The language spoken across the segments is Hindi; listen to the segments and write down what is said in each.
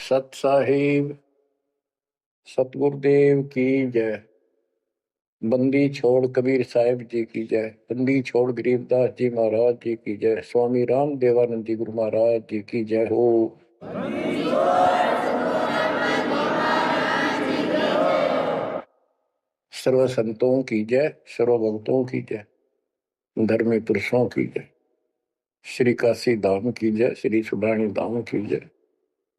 सत साहिब सतगुरुदेव की जय। बंदी छोड़ कबीर साहिब जी की जय। बंदी छोड़ गरीबदास जी महाराज जी की जय। स्वामी राम देवानंद जी गुरु महाराज जी की जय हो। सर्व संतों की जय, सर्व भक्तों की जय, धर्मी पुरुषों की जय। श्री काशी धाम की जय, श्री सुब्राणी धाम की जय,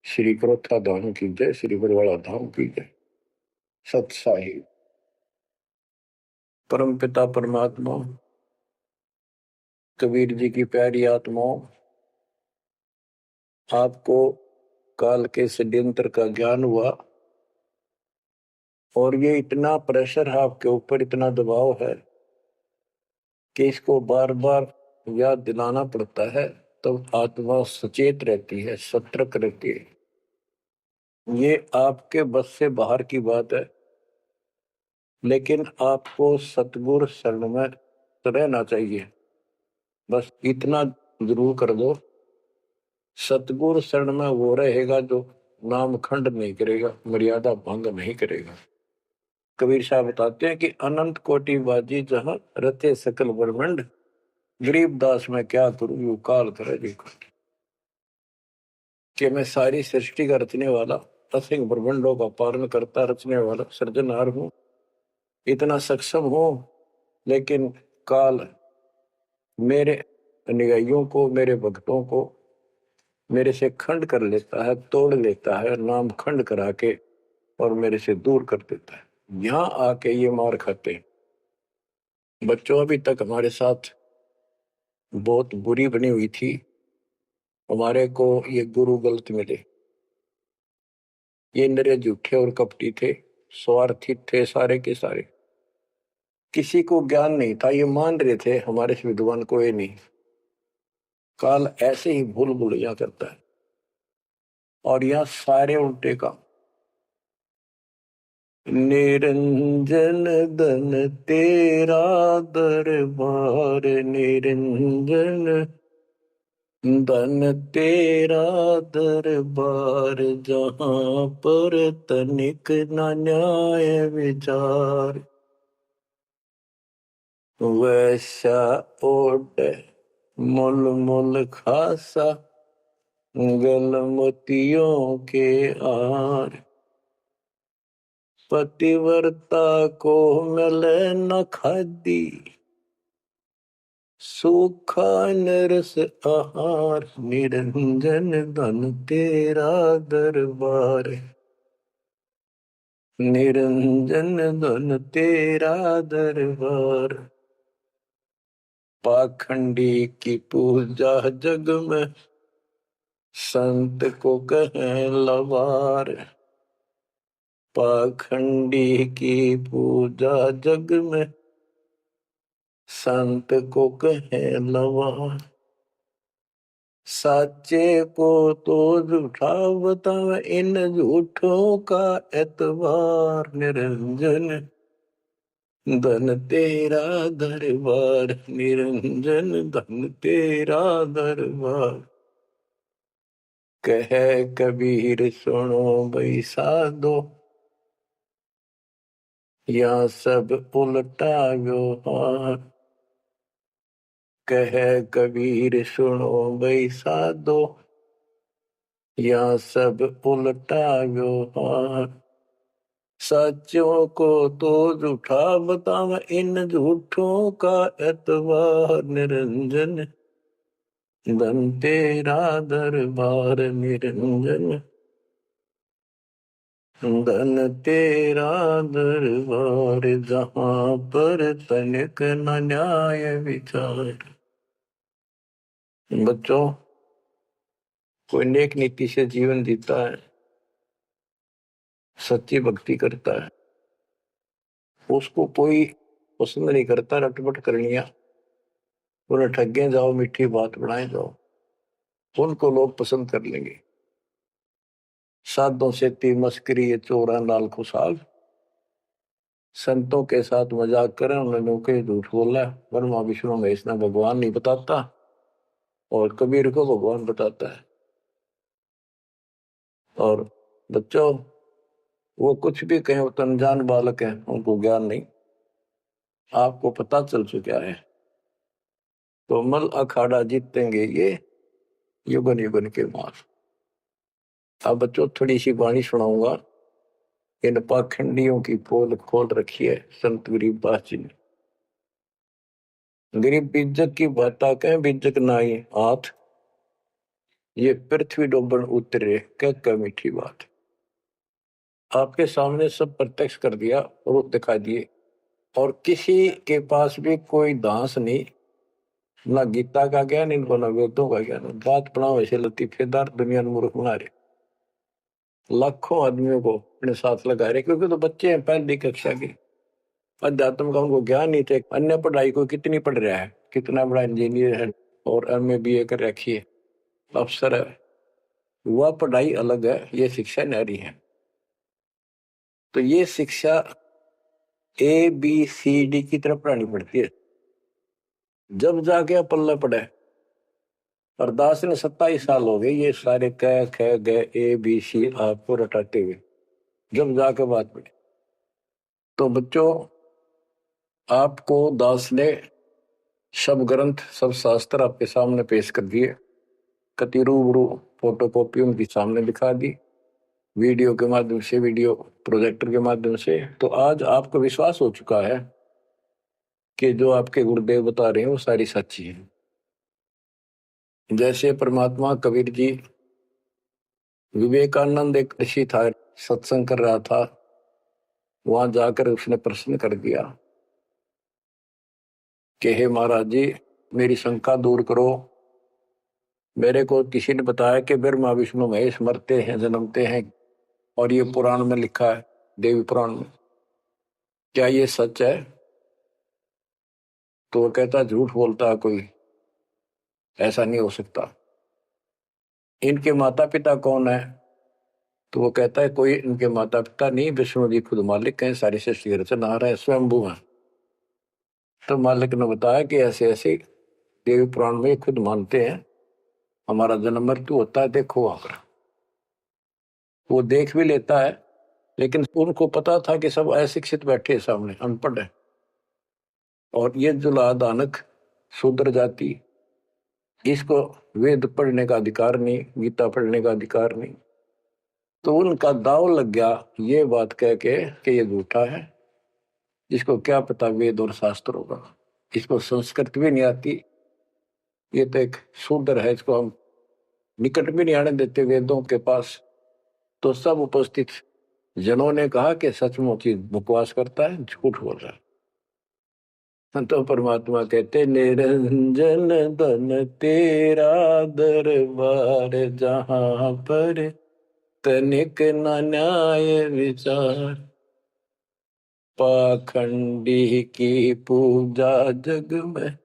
श्री क्रोथा धाम की जय, श्री बरवाड़ा धाम की जय। सत साहिब परम पिता परमात्मा कबीर जी की प्यारी आत्माओं, आपको काल के षड्यंत्र का ज्ञान हुआ और ये इतना प्रेशर है आपके ऊपर, इतना दबाव है कि इसको बार बार याद दिलाना पड़ता है, तब तो आत्मा सचेत रहती है, सतर्क रहती है। ये आपके बस से बाहर की बात है, लेकिन आपको सतगुरु शरण में रहना चाहिए। बस इतना जरूर कर दो, सतगुरु शरण में वो रहेगा जो नाम खंड नहीं करेगा, मर्यादा भंग नहीं करेगा। कबीर साहब बताते हैं कि अनंत कोटि बाजी जहां रचे सकल ब्रह्मंड, गरीबदास में क्या करूं यू काल करे जी। कि मैं सारी सृष्टि का रचने वाला, असंख्य ब्रह्मंडों का पालन करता रचने वाला सृजनहार हूं, इतना सक्षम हूं, लेकिन काल मेरे अनुयायियों को, मेरे भक्तों को मेरे से खंड कर लेता है, तोड़ लेता है, नाम खंड करा के और मेरे से दूर कर देता है। यहां आके ये मार खाते हैं। बच्चों, अभी तक हमारे साथ बहुत बुरी बनी हुई थी, हमारे को ये गुरु गलत मिले। ये नरे झूठे और कपटी थे, स्वार्थी थे सारे के सारे। किसी को ज्ञान नहीं था, ये मान रहे थे हमारे से विद्वान कोई नहीं। काल ऐसे ही भूल भुलैया करता है और यह सारे उल्टे काम। निरंजन धन तेरा दरबार, निरंजन धन तेरा दरबार, जहां पर तनिक न न्याय विचार। वैसा ओट मुल मुल खासा, गल मोतियों के आर। पतिव्रता को मिले न खादी, सूखा नरस आहार। निरंजन धन तेरा दरबार, निरंजन धन तेरा दरबार। पाखंडी की पूजा जग में, संत को कहें लवार। पाखंडी की पूजा जग में, संत को कहें लवार। साचे को तो झूठा बतावे, इन झूठों का एतबार। निरंजन धन तेरा दरबार, निरंजन धन तेरा दरबार। कह कबीर सुनो भाई साधो, या सब उल्टा व्यवहार। कह कबीर सुनो भाई साधो, या सब उल्टा व्यवहार। सच्चों को तो झूठा बतावे, इन झूठों का एतबार। निरंजन धन तेरा दरबार, निरंजन धन तेरा दरबार, जहां पर तनिक न न्याय विचार। बच्चों, कोई नेक नीति से जीवन जीता है, सच्ची भक्ति करता है, उसको कोई पसंद नहीं करता रटपट करनिया। उन्हें ठगे जाओ, मीठी बात बढ़ाए जाओ, उनको लोग पसंद कर लेंगे। साधों से ती मस्करी, चोरा नाल खुशाल। संतों के साथ मजाक करें, उन्होंने के झूठ बोला। ब्रह्मा विष्णु महेश ने भगवान नहीं बताता और कबीर को भगवान बताता है। और बच्चों, वो कुछ भी कहें, वो तो अनजान बालक है, उनको ज्ञान नहीं। आपको पता चल चुका है। तो मल अखाड़ा जीतेंगे ये युगन युगन के मार। अब बच्चों थोड़ी सी वाणी सुनाऊंगा। इन पाखंडियों की पोल खोल रखी है संत गरीबदास जी ने। गरीब बीजक की बाता कहें, बीजक नाई हाथ, ये पृथ्वी डोबन उतरे कह मीठी बात। आपके सामने सब प्रत्यक्ष कर दिया, रूप दिखा दिए, और किसी के पास भी कोई दांस नहीं, ना गीता का ज्ञान इनको, ना वेदों का ज्ञान। बात पढ़ाओ वैसे लतीफेदार, दुनिया में मूर्ख बना रहे, लाखों आदमियों को अपने साथ लगा रहे, क्योंकि तो बच्चे हैं पहली कक्षा के, अध्यात्म का उनको ज्ञान नहीं थे। अन्य पढ़ाई को कितनी पढ़ रहा है, कितना बड़ा इंजीनियर है और एमए बीए कर रखी है, अफसर है, वह पढ़ाई अलग है, ये शिक्षा न्यारी है। तो ये शिक्षा ABCD की तरफ पढ़ानी पड़ती है, जब जाके पल्ला पड़े। और दास ने 27 साल हो गए ये सारे क ख ग ABC आपको रटाते हुए, जब जाके बात पड़ी। तो बच्चों, आपको दास ने सब ग्रंथ, सब शास्त्र आपके सामने पेश कर दिए, कति रूबरू फोटो कॉपी उनके सामने दिखा दी, वीडियो के माध्यम से, वीडियो प्रोजेक्टर के माध्यम से। तो आज आपको विश्वास हो चुका है कि जो आपके गुरुदेव बता रहे हैं वो सारी सच्ची है। जैसे परमात्मा कबीर जी, विवेकानंद एक ऋषि था, सत्संग कर रहा था, वहां जाकर उसने प्रश्न कर दिया कि हे महाराज जी, मेरी शंका दूर करो। मेरे को किसी ने बताया कि ब्रह्मा विष्णु महेश मरते हैं, जन्मते हैं, और ये पुराण में लिखा है, देवी पुराण में, क्या ये सच है? तो वो कहता झूठ बोलता है कोई, ऐसा नहीं हो सकता। इनके माता पिता कौन है? तो वो कहता है कोई इनके माता पिता नहीं, विष्णु जी खुद मालिक हैं, सारी सृष्टि की रचना है, स्वयंभू है। तो मालिक ने बताया कि ऐसे ऐसे देवी पुराण में खुद मानते हैं हमारा जन्म मृत्यु होता है, देखो आकर। वो देख भी लेता है, लेकिन उनको पता था कि सब अशिक्षित बैठे सामने, अनपढ़ है, और ये जुला दानक शूद्र जाति, इसको वेद पढ़ने का अधिकार नहीं, गीता पढ़ने का अधिकार नहीं। तो उनका दाव लग गया ये बात कह के कि ये झूठा है, जिसको क्या पता वेद और शास्त्र होगा, इसको संस्कृत भी नहीं आती, ये तो एक शूद्र है, इसको हम निकट भी नहीं आने देते वेदों के पास। तो सब उपस्थित जनों ने कहा कि सचमुच ही बकवास करता है, झूठ बोल रहा है। तो परमात्मा कहते निरंजन धन तेरा दरबार, जहां पर तनिक न न्याय विचार, पाखंडी की पूजा जग में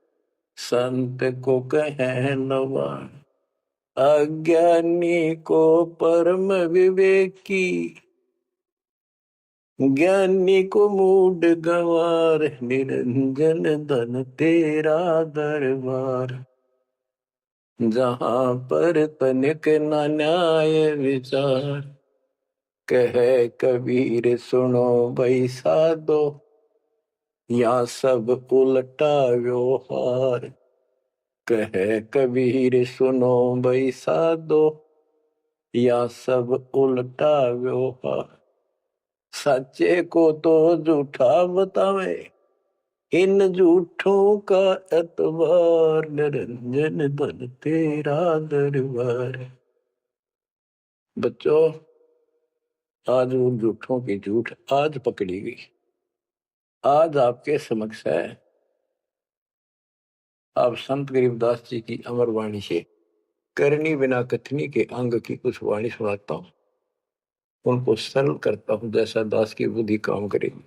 संत को कहे नवार, अज्ञानी को परम विवेकी, ज्ञानी को मूड गवार, निरंजन धन तेरा दरबार, जहां पर तनिक न न्याय विचार, कहे कबीर सुनो भाई साधो, या सब उल्टा व्यवहार, कहे कबीर सुनो भाई साधो, या सब उल्टा व्यवहार, सच्चे को तो झूठा बतावे, इन झूठों का एतबार, निरंजन धन तेरा दरबार। बच्चों, आज उन झूठों की झूठ आज पकड़ी गई, आज आपके समक्ष है। आप संत गरीबदास जी की अमर वाणी से करनी बिना कथनी के अंग की कुछ वाणी सुनाता हूं, उनको सरल करता हूं जैसा दास की बुद्धि काम करेगी।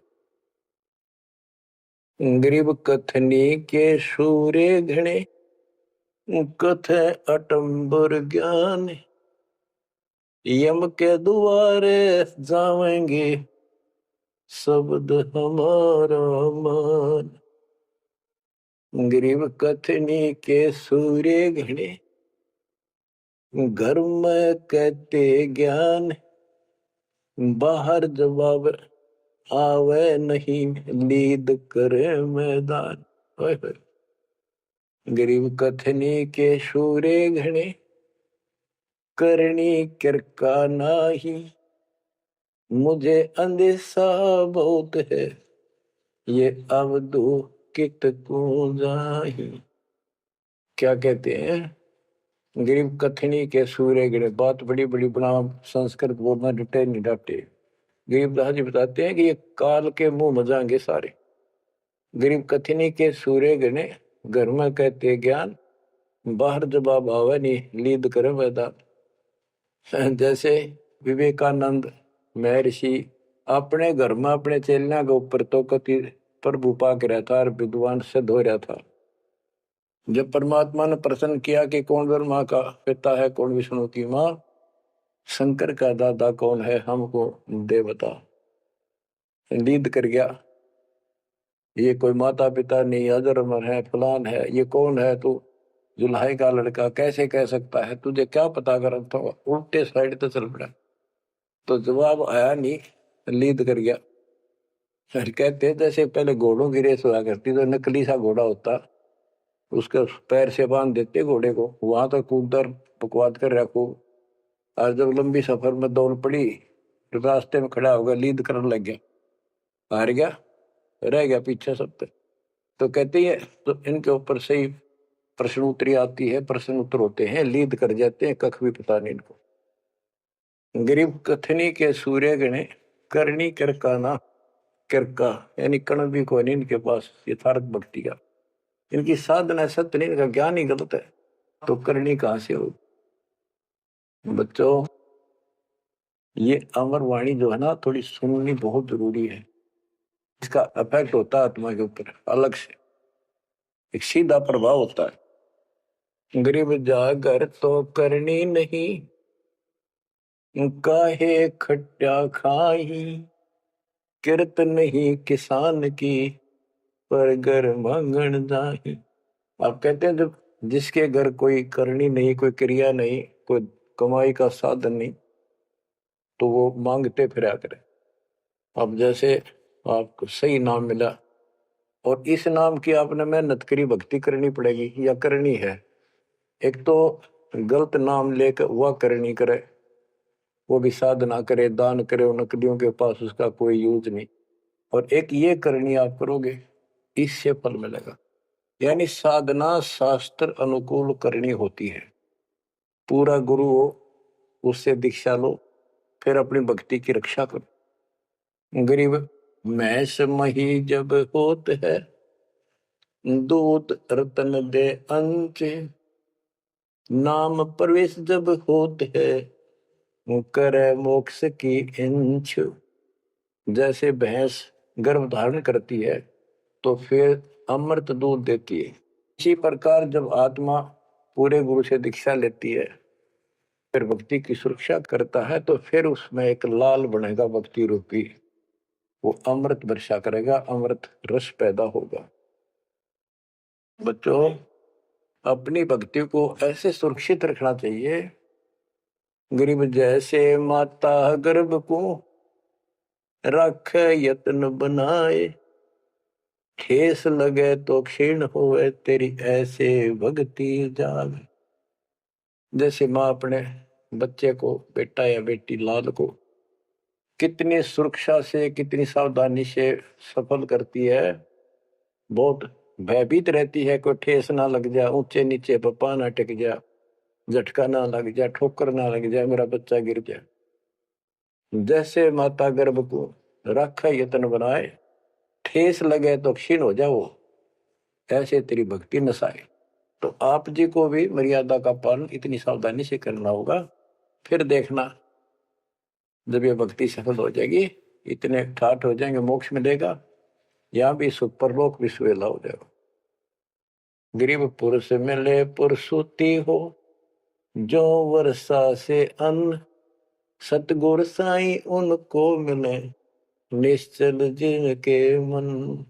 गरीब कथनी के सूर्य घने, कथ अटंबर ज्ञान, यम के द्वारे जावेंगे शब्द हमारा मान। गरीब कथनी के सूर्य घने, घर में कहते ज्ञान, बाहर जवाब आवे नहीं, लीद करे मैदान। ओए होए। गरीब कथनी के शूरे घने, करनी किरका नाही, मुझे अंदेशा बहुत है, ये अवधू कित को जाही। क्या कहते हैं? गरीब कथनी के सूर्य गिरे, बात बड़ी बड़ी बना, संस्कृत बोलना डटे नहीं डटे। गरीबदास जी बताते हैं कि ये काल के मुंह मजाएंगे सारे। गरीब कथनी के सूर्य गिने, घर में कहते ज्ञान, बाहर जवाब आवे नहीं, लीद करे मैदान। जैसे विवेकानंद महर्षि अपने घर में अपने चेलिया के ऊपर तो कति प्रभु पाक रहा था और विद्वान सिद्ध हो रहा था। जब परमात्मा ने प्रश्न किया कि कौन ब्रह्मा का पिता है, कौन विष्णु की माँ, शंकर का दादा कौन है, हमको दे बता। लीद कर गया, ये कोई माता पिता नहीं, अजर अमर है, फलान है, ये कौन है तू, जुल्हाई का लड़का कैसे कह सकता है, तुझे क्या पता कर, तो उल्टे साइड तो चल पड़ा। तो जवाब आया नहीं, लीद कर गया। फिर कहते जैसे पहले घोड़ों की रेस हुआ करती, तो नकली सा घोड़ा होता, उसके पैर से बांध देते घोड़े को, वहां तक कूदकर बकवाद कर रखो, और जब लंबी सफर में दौड़ पड़ी तो रास्ते में खड़ा होगा, लीद करने लग गया, हार गया, रह गया पीछे सब पे। तो कहते हैं तो इनके ऊपर से ही प्रश्न उत्तरी आती है, प्रश्न उत्तर होते हैं, लीद कर जाते हैं, कख भी पता नहीं इनको। गरीब कथनी के सूर्य गणे, करनी करकाना, करका यानी कण भी कोई नहीं इनके पास यथार्थ भक्ति का, इनकी साधना सत्य नहीं, इनका ज्ञान ही गलत है, तो करनी कहां से हो। बच्चों, ये अमर वाणी जो है ना, थोड़ी सुननी बहुत जरूरी है। इसका इफेक्ट होता है आत्मा के ऊपर अलग से, एक सीधा प्रभाव होता है। गरीब जागर तो करनी नहीं, काहे खट्टा खाई, किरत नहीं किसान की, पर घर मांगन जाही। आप कहते हैं जब जिसके घर कोई करनी नहीं, कोई क्रिया नहीं, कोई कमाई का साधन नहीं, तो वो मांगते फिरा करे। अब जैसे आपको सही नाम मिला और इस नाम की आपने मेहनत करी, भक्ति करनी पड़ेगी या करनी है। एक तो गलत नाम लेकर वह करनी करे, वो भी साधना करे, दान करे, नकलियों के पास उसका कोई यूज नहीं। और एक ये करनी आप करोगे, इससे फल मिलेगा। यानी साधना शास्त्र अनुकूल करनी होती है। पूरा गुरु हो, उससे दीक्षा लो, फिर अपनी भक्ति की रक्षा करो। गरीब मैस मही जब होत है, दूत रतन दे अंच, नाम प्रवेश जब होत है, करे मोक्ष की इंच। जैसे भैंस गर्भ धारण करती है तो फिर अमृत दूध देती है, इसी प्रकार जब आत्मा पूरे गुरु से दीक्षा लेती है, फिर भक्ति की सुरक्षा करता है, तो फिर उसमें एक लाल बनेगा भक्ति रूपी, वो अमृत वर्षा करेगा, अमृत रस पैदा होगा। बच्चों, अपनी भक्ति को ऐसे सुरक्षित रखना चाहिए। गरीब जैसे माता गर्भ को रख यत्न बनाए, ठेस लगे तो क्षीण होवे, तेरी ऐसे भक्ति जाग। जैसे माँ अपने बच्चे को, बेटा या बेटी लाल को कितनी सुरक्षा से, कितनी सावधानी से सफल करती है, बहुत भयभीत रहती है, कोई ठेस ना लग जाए, ऊंचे नीचे पप्पा ना टिक जाए, झटका ना लग जाए, ठोकर ना लग जाए, मेरा बच्चा गिर जाए। जैसे माता गर्भ को रखा यत्न बनाए, ठेस लगे तो क्षीण हो जाओ, ऐसे तेरी भक्ति नसाए। तो आप जी को भी मर्यादा का पालन इतनी सावधानी से करना होगा। फिर देखना, जब ये भक्ति सफल हो जाएगी, इतने ठाठ हो जाएंगे, मोक्ष मिलेगा, यहाँ भी सुख, परलोक भी सुहेला हो जाएगा। गरीब पुरुष मिले पुरसुती हो, जो वर्षा से अन्न, सतगुर साई उनको मिले, निश्चल जिनके मन।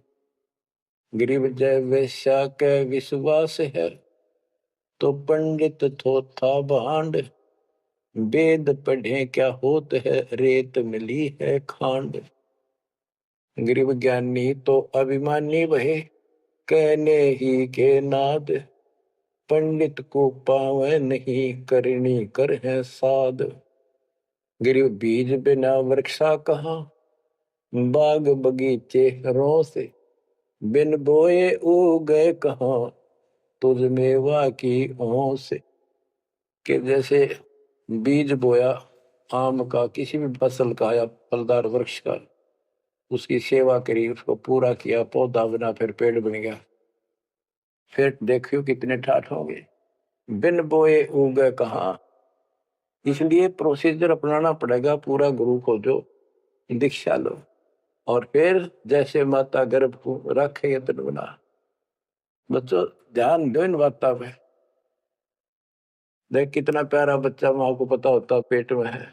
गरीब जय वैश्या के विश्वास है, तो पंडित थोथा भांड, वेद पढ़े क्या होत है, रेत मिली है खांड। गरीब ज्ञानी तो अभिमानी वहे, कहने ही के नाद। पंडित को पावे नहीं, करनी कर है साध। गरीब बीज बिना वृक्षा कहाँ, बाग बगीचे रो से। बिन बोए उगए कहाँ, तुझ मेवा की ओं से। कि जैसे बीज बोया आम का, किसी भी फसल का या फलदार वृक्ष का, उसकी सेवा करी, उसको पूरा किया, पौधा बना, फिर पेड़ बन गया, फिर देखियो कितने ठाठ होंगे। बिन बोए उगे कहाँ, इसलिए प्रोसीजर अपनाना पड़ेगा पूरा। गुरु को जो दीक्षा लो, और फिर जैसे माता गर्भ को रखे यत्न बना। बच्चों ध्यान दो इन बातों पे। देख कितना प्यारा बच्चा, माँ को पता होता पेट में है,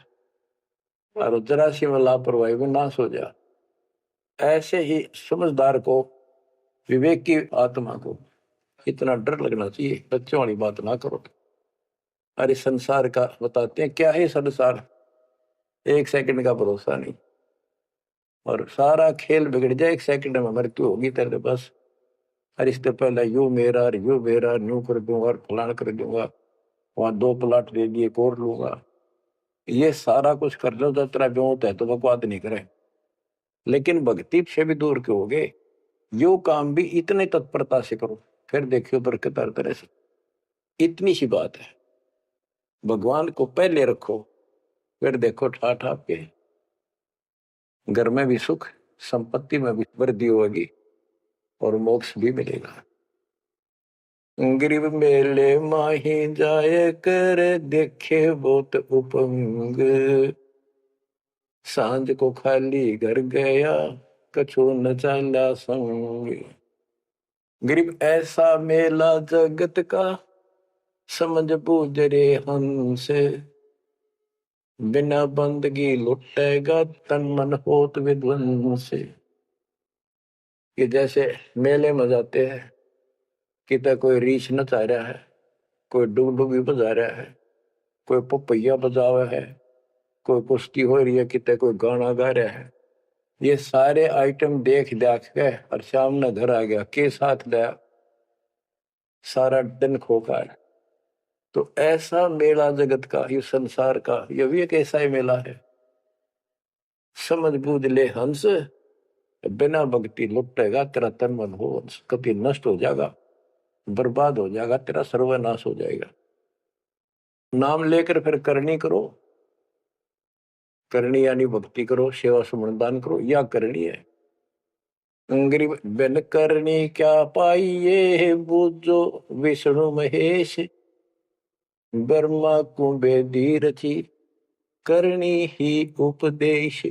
और जरा सी में लापरवाही में नाश हो जा। ऐसे ही समझदार को, विवेक की आत्मा को इतना डर लगना चाहिए, बच्चों वाली बात ना करो। अरे संसार का बताते हैं क्या है संसार, एक सेकंड का भरोसा नहीं, और सारा खेल बिगड़ जाए, एक सेकंड में मृत्यु होगी तेरे बस। अरे इससे पहले यू मेरा, यू मेरा, न्यू कर दूंगा और फलान कर दूंगा, वहां 2 प्लाट दे दिए, और लूंगा। ये सारा कुछ कर लो तो तेरा ब्योत है तो बकवाद नहीं करे, लेकिन भक्ति से भी दूर क्यों हो गए। यो काम भी इतने तत्परता से करो, फिर देखियो बरकत हर तरह से। इतनी सी बात है, भगवान को पहले रखो, फिर देखो ठाठ आपके घर में भी सुख, संपत्ति में भी वृद्धि होगी, और मोक्ष भी मिलेगा। गरीब मेले माही जाए कर, देखे बहुत उपंग। सांझ को खाली घर गया, कछु न चाला संग। गरीब ऐसा मेला जगत का, समझ बूझ रे हंस। बिना बंदगी लुटेगा, तन मन होत विध्वंस। कि जैसे मेले में जाते हैं, कितना कोई रीछ नचा रहा है, कोई डुगडुगी बजा रहा है, कोई पपैया बजा हुआ है, कोई कुश्ती हो रही है, कितने कोई गाना गा रहा है। ये सारे आइटम देख देख के और शाम ने घर आ गया, के साथ गया, सारा दिन खोकर। तो ऐसा मेला जगत का, ये संसार का, ये भी एक ऐसा ही मेला है। समझ बूझ ले हंस, बिना भक्ति लुटेगा तेरा तन मन हो, कभी नष्ट हो जाएगा, बर्बाद हो जाएगा, तेरा सर्वनाश हो जाएगा। नाम लेकर फिर करनी करो, करनी यानी भक्ति करो, सेवा सुमन दान करो, या करनी है। गरीब बिन करनी क्या पाइये, बूझो विष्णु महेश। ब्रह्मा को बेदी रची, करनी ही उपदेश।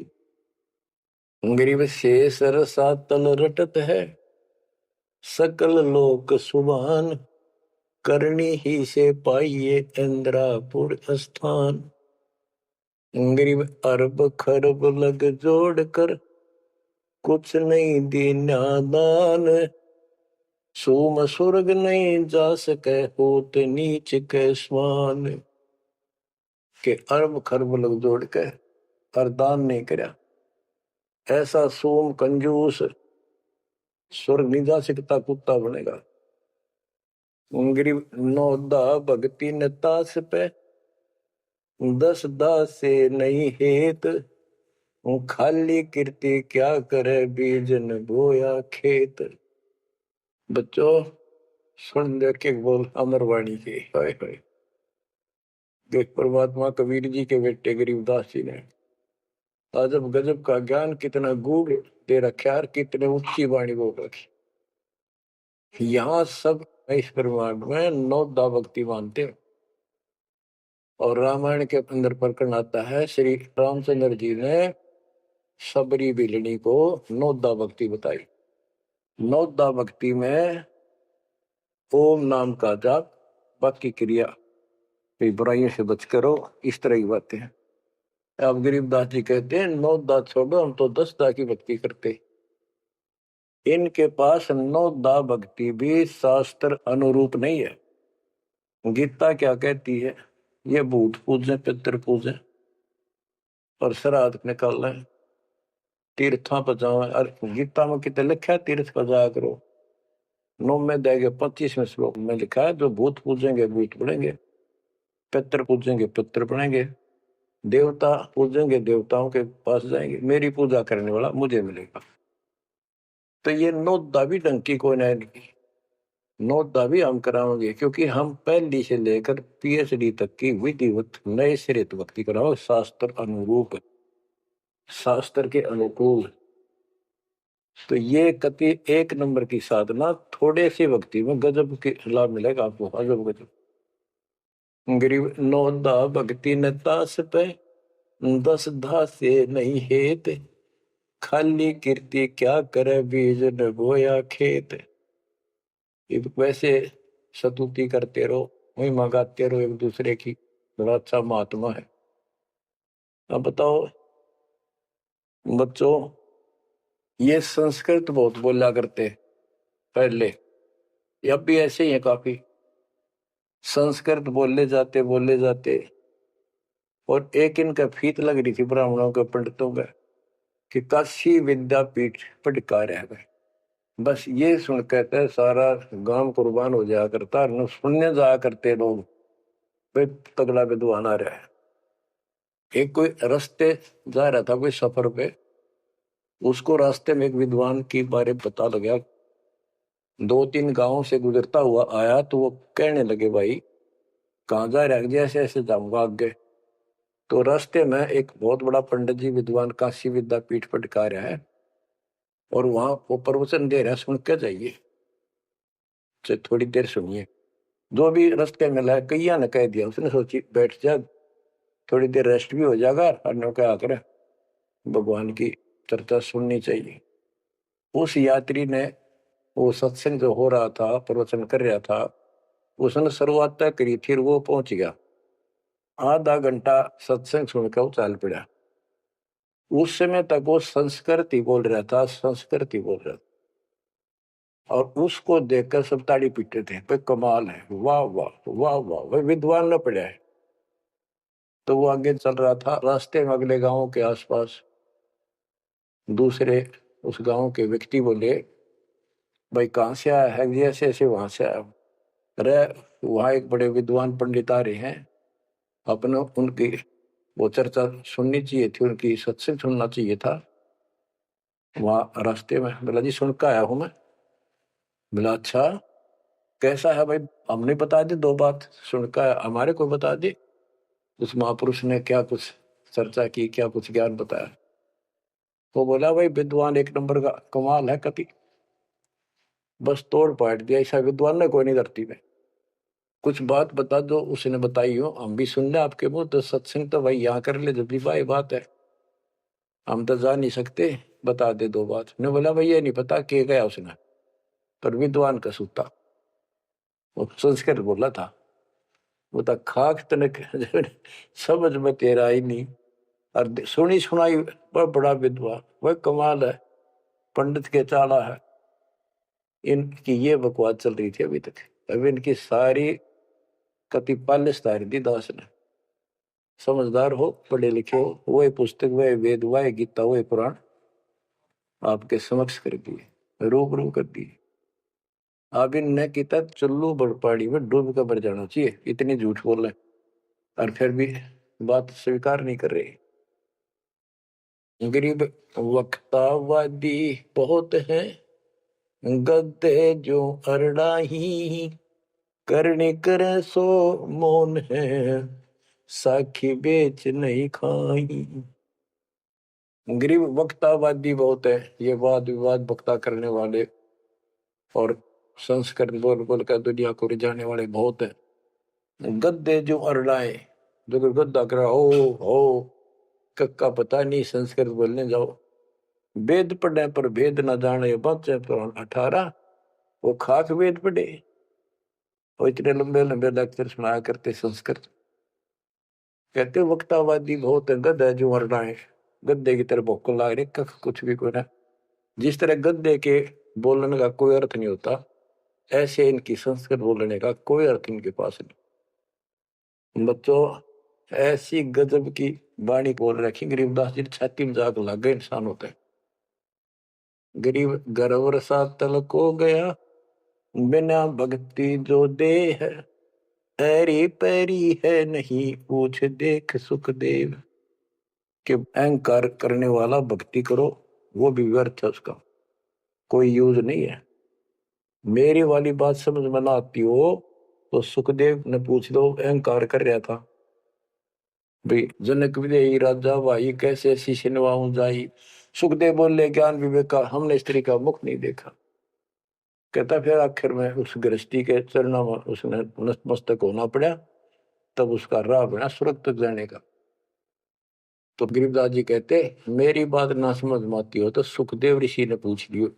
गरीब शेष रसातल रटत है, सकल लोक सुभान। करनी ही से पाइये इंद्रापुर स्थान। गरीब अरब खरब लग जोड़ कर, कुछ नहीं दीना दान। सोम स्वर्ग नहीं जा सके, होत नीच के स्वान। के अरब खरब लग जोड़ के और दान नहीं करया, ऐसा सोम कंजूस स्वर्ग नहीं जा सकता, कुत्ता बनेगा। गरीब नौदा भक्ति नतास पे, 10 दास से नहीं हेत। खाली कीर्ति क्या करे, बीजन बोया खेत। बच्चों सुन दे के बोल अमरवाणी के, हाय हाय। देख परमात्मा कबीर जी के बेटे गरीबदास जी ने अजब गजब का ज्ञान, कितना गूढ़ दे रखा है, कितने ऊंची वाणी बोल रखी। यहाँ सब इस ब्रह्मांड में 9 दा भक्ति मानते हैं। और रामायण के अंदर प्रकरण आता है, श्री रामचंद्र जी ने सबरी बिलनी को 9 दा भक्ति बताई। 9 दा भक्ति में ओम नाम का जाप, बाकी क्रिया, बुराइयों से बच करो, इस तरह की बातें हैं। अब गरीबदास जी कहते हैं 9 दा छोड़ो, हम तो 10 दा की भक्ति करते। इनके पास 9 दा भक्ति भी शास्त्र अनुरूप नहीं है। गीता क्या कहती है, ये भूत पूजे पितर पूजे और श्राद्ध निकाल रहे, तीर्थों पर जाओ। और गीता में कितने लिखा है तीर्थ पर जाया करो। 9 में देगे 25वें श्लोक में लिखा है जो भूत पूजेंगे भूत बढ़ेंगे, पितर पूजेंगे पितर बढ़ेंगे, देवता पूजेंगे देवताओं के पास जाएंगे, मेरी पूजा करने वाला मुझे मिलेगा। तो ये नोदा भी डंकी को नहीं, नोदा भी हम कराओगे क्योंकि हम पहली से लेकर पीएचडी तक की विधिवत नए सिरे भक्ति कराओ, शास्त्र अनुरूप, शास्त्र के अनुकूल। तो ये कति एक नंबर की साधना, थोड़े सी भक्ति में गजब के लाभ मिलेगा आपको, अजब गजब। गरीब नोदा भक्ति न तास पे, 10 धासे नहीं हेत, खाली कीर्ति क्या करे बीज न बोया खेत। वैसे स्तुति करते रहो, वही मंगाते रहो एक दूसरे की, बड़ा अच्छा महात्मा है। अब बताओ बच्चों, ये संस्कृत बहुत बोला करते पहले, अब भी ऐसे ही है काफी। संस्कृत बोले जाते और एक इनका फीत लग रही थी ब्राह्मणों के पंडितों का कि काशी विद्यापीठ पढ़का रह गए। बस ये सुन कहते सारा गांव कुर्बान हो जाया करता, सुनने जाया करते लोग, भाई तगड़ा विद्वान आ रहा है। एक कोई रास्ते जा रहा था कोई सफर पे, उसको रास्ते में एक विद्वान की बारे पता लगा, 2-3 गांवों से गुजरता हुआ आया, तो वो कहने लगे भाई कहाँ जा रहा है, ऐसे ऐसे जाऊंगा आगे। तो रास्ते में एक बहुत बड़ा पंडित जी विद्वान काशी विद्यापीठ पढ़का रहा है और वहां वो प्रवचन दे रहा है, सुन के जाइए, थोड़ी देर सुनिए। जो भी रास्ते में लाया कैया ने कह दिया, उसने सोची बैठ जा, थोड़ी देर रेस्ट भी हो जाएगा और क्या करे भगवान की चर्चा सुननी चाहिए। उस यात्री ने वो सत्संग जो हो रहा था प्रवचन कर रहा था, उसने शुरुआत तक करी थी, वो पहुंच गया, आधा घंटा सत्संग सुनकर वो चल पड़ा। उस समय तक वो संस्कृत ही बोल रहा था, संस्कृत ही बोल रहा था, और उसको देखकर सब ताड़ी पीटते थे, भाई कमाल है, वाह वाह वाह वाह, भाई विद्वान न पड़ा है। तो वो आगे चल रहा था, रास्ते में अगले गांव के आसपास दूसरे उस गांव के व्यक्ति बोले भाई कहाँ से आया है, ऐसे ऐसे वहां से आया। अरे वहां एक बड़े विद्वान पंडित आ रहे हैं, अपने उनकी वो चर्चा सुननी चाहिए थी, उनकी सत्संग सुनना चाहिए था। वहां रास्ते में बोला जी सुन के आया हूं मैं। बोला अच्छा कैसा है भाई, हमने बता दी 2 बात, सुन के आया, हमारे को बता दी। उस महापुरुष ने क्या कुछ चर्चा की, क्या कुछ ज्ञान बताया। वो बोला भाई विद्वान एक नंबर का, कमाल है, कति बस तोड़ पाट दिया, ऐसा विद्वान ने कोई नहीं धरती में। कुछ बात बता दो, उसने बताई हो, हम भी सुन ले आपके मुंह, तो सत्संग तो भाई यहाँ कर ले, जब भी भाई बात है, हम तो जा नहीं सकते, बता दे 2 बात। ने बोला भाई ये नहीं पता के गया उसने, पर विद्वान का सूता, वो संस्कृत बोला था। वो तो खाक तनक समझ में तेरा ही नहीं, और सुनी सुनाई बड़ा विद्वान, वह कमाल है, पंडित के चाला है। इनकी ये बकवास चल रही थी अभी तक। अभी इनकी सारी कति पालिश तारी दी दास ने। समझदार हो, पढ़े लिखे हो, वही पुस्तक, वही वेद, वही गीता, वही पुराण आपके समक्ष कर दिए, रूबरू कर दिए। अब इनने किता चुल्लू बड़पाड़ी में डूब कर मर जाना चाहिए, इतनी झूठ बोल रहे, और फिर भी बात स्वीकार नहीं कर रहे। गरीब वक्तावादी बहुत है, गद्दे जो अरड़ाही, करने करे सो मौन है, साखी बेच नहीं खाई। गरीब वक्तावादी बहुत है, ये वाद विवाद वक्ता करने वाले और संस्कृत बोल बोल कर दुनिया को रिझाने वाले बहुत है। गद्दे जो अरड़ाए, जो गद्दा करा हो कक्का पता नहीं, संस्कृत बोलने जाओ, वेद पढ़े पर भेद न जाने, बच्चे तो 18, वो खाक वेद पढ़े, वो इतने लंबे लंबे लेक्चर सुनाया करते संस्कृत। कहते वक्तावादी बहुत है, गद्दे जो अरड़ाए, गद्दे की तरह भोक ला रहे, कख कुछ भी कोई ना। जिस तरह गद्दे के बोलने का कोई अर्थ नहीं होता, ऐसे इनकी संस्कृत बोलने का कोई अर्थ इनके पास नहीं। बच्चों ऐसी गजब की वाणी बोल रखी गरीबदास जी, छाती में जाग लग गए इंसान होते हैं। गरीब गरवर सा तलक हो गया, बिना भक्ति जो दे है, ऐरी पैरी है नहीं पूछ देख सुखदेव। कि अहंकार करने वाला भक्ति करो, वो भी व्यर्थ है, उसका कोई यूज नहीं है। मेरी वाली बात समझ में ना आती हो तो सुखदेव ने पूछ लो, अहंकार कर रहा था भाई। जनक विदेही राजा भाई कैसे शीश निभाऊं जाई। सुखदेव बोले ज्ञान विवेक का हमने स्त्री का मुख नहीं देखा। कहता फिर आखिर में उस गृहस्थी के चरणों में उसने नतमस्तक होना पड़ा, तब उसका राह बना स्वर्ग तक जाने का। तो गरीबदास जी कहते मेरी बात ना समझ में आती हो तो सुखदेव ऋषि ने पूछ लियो,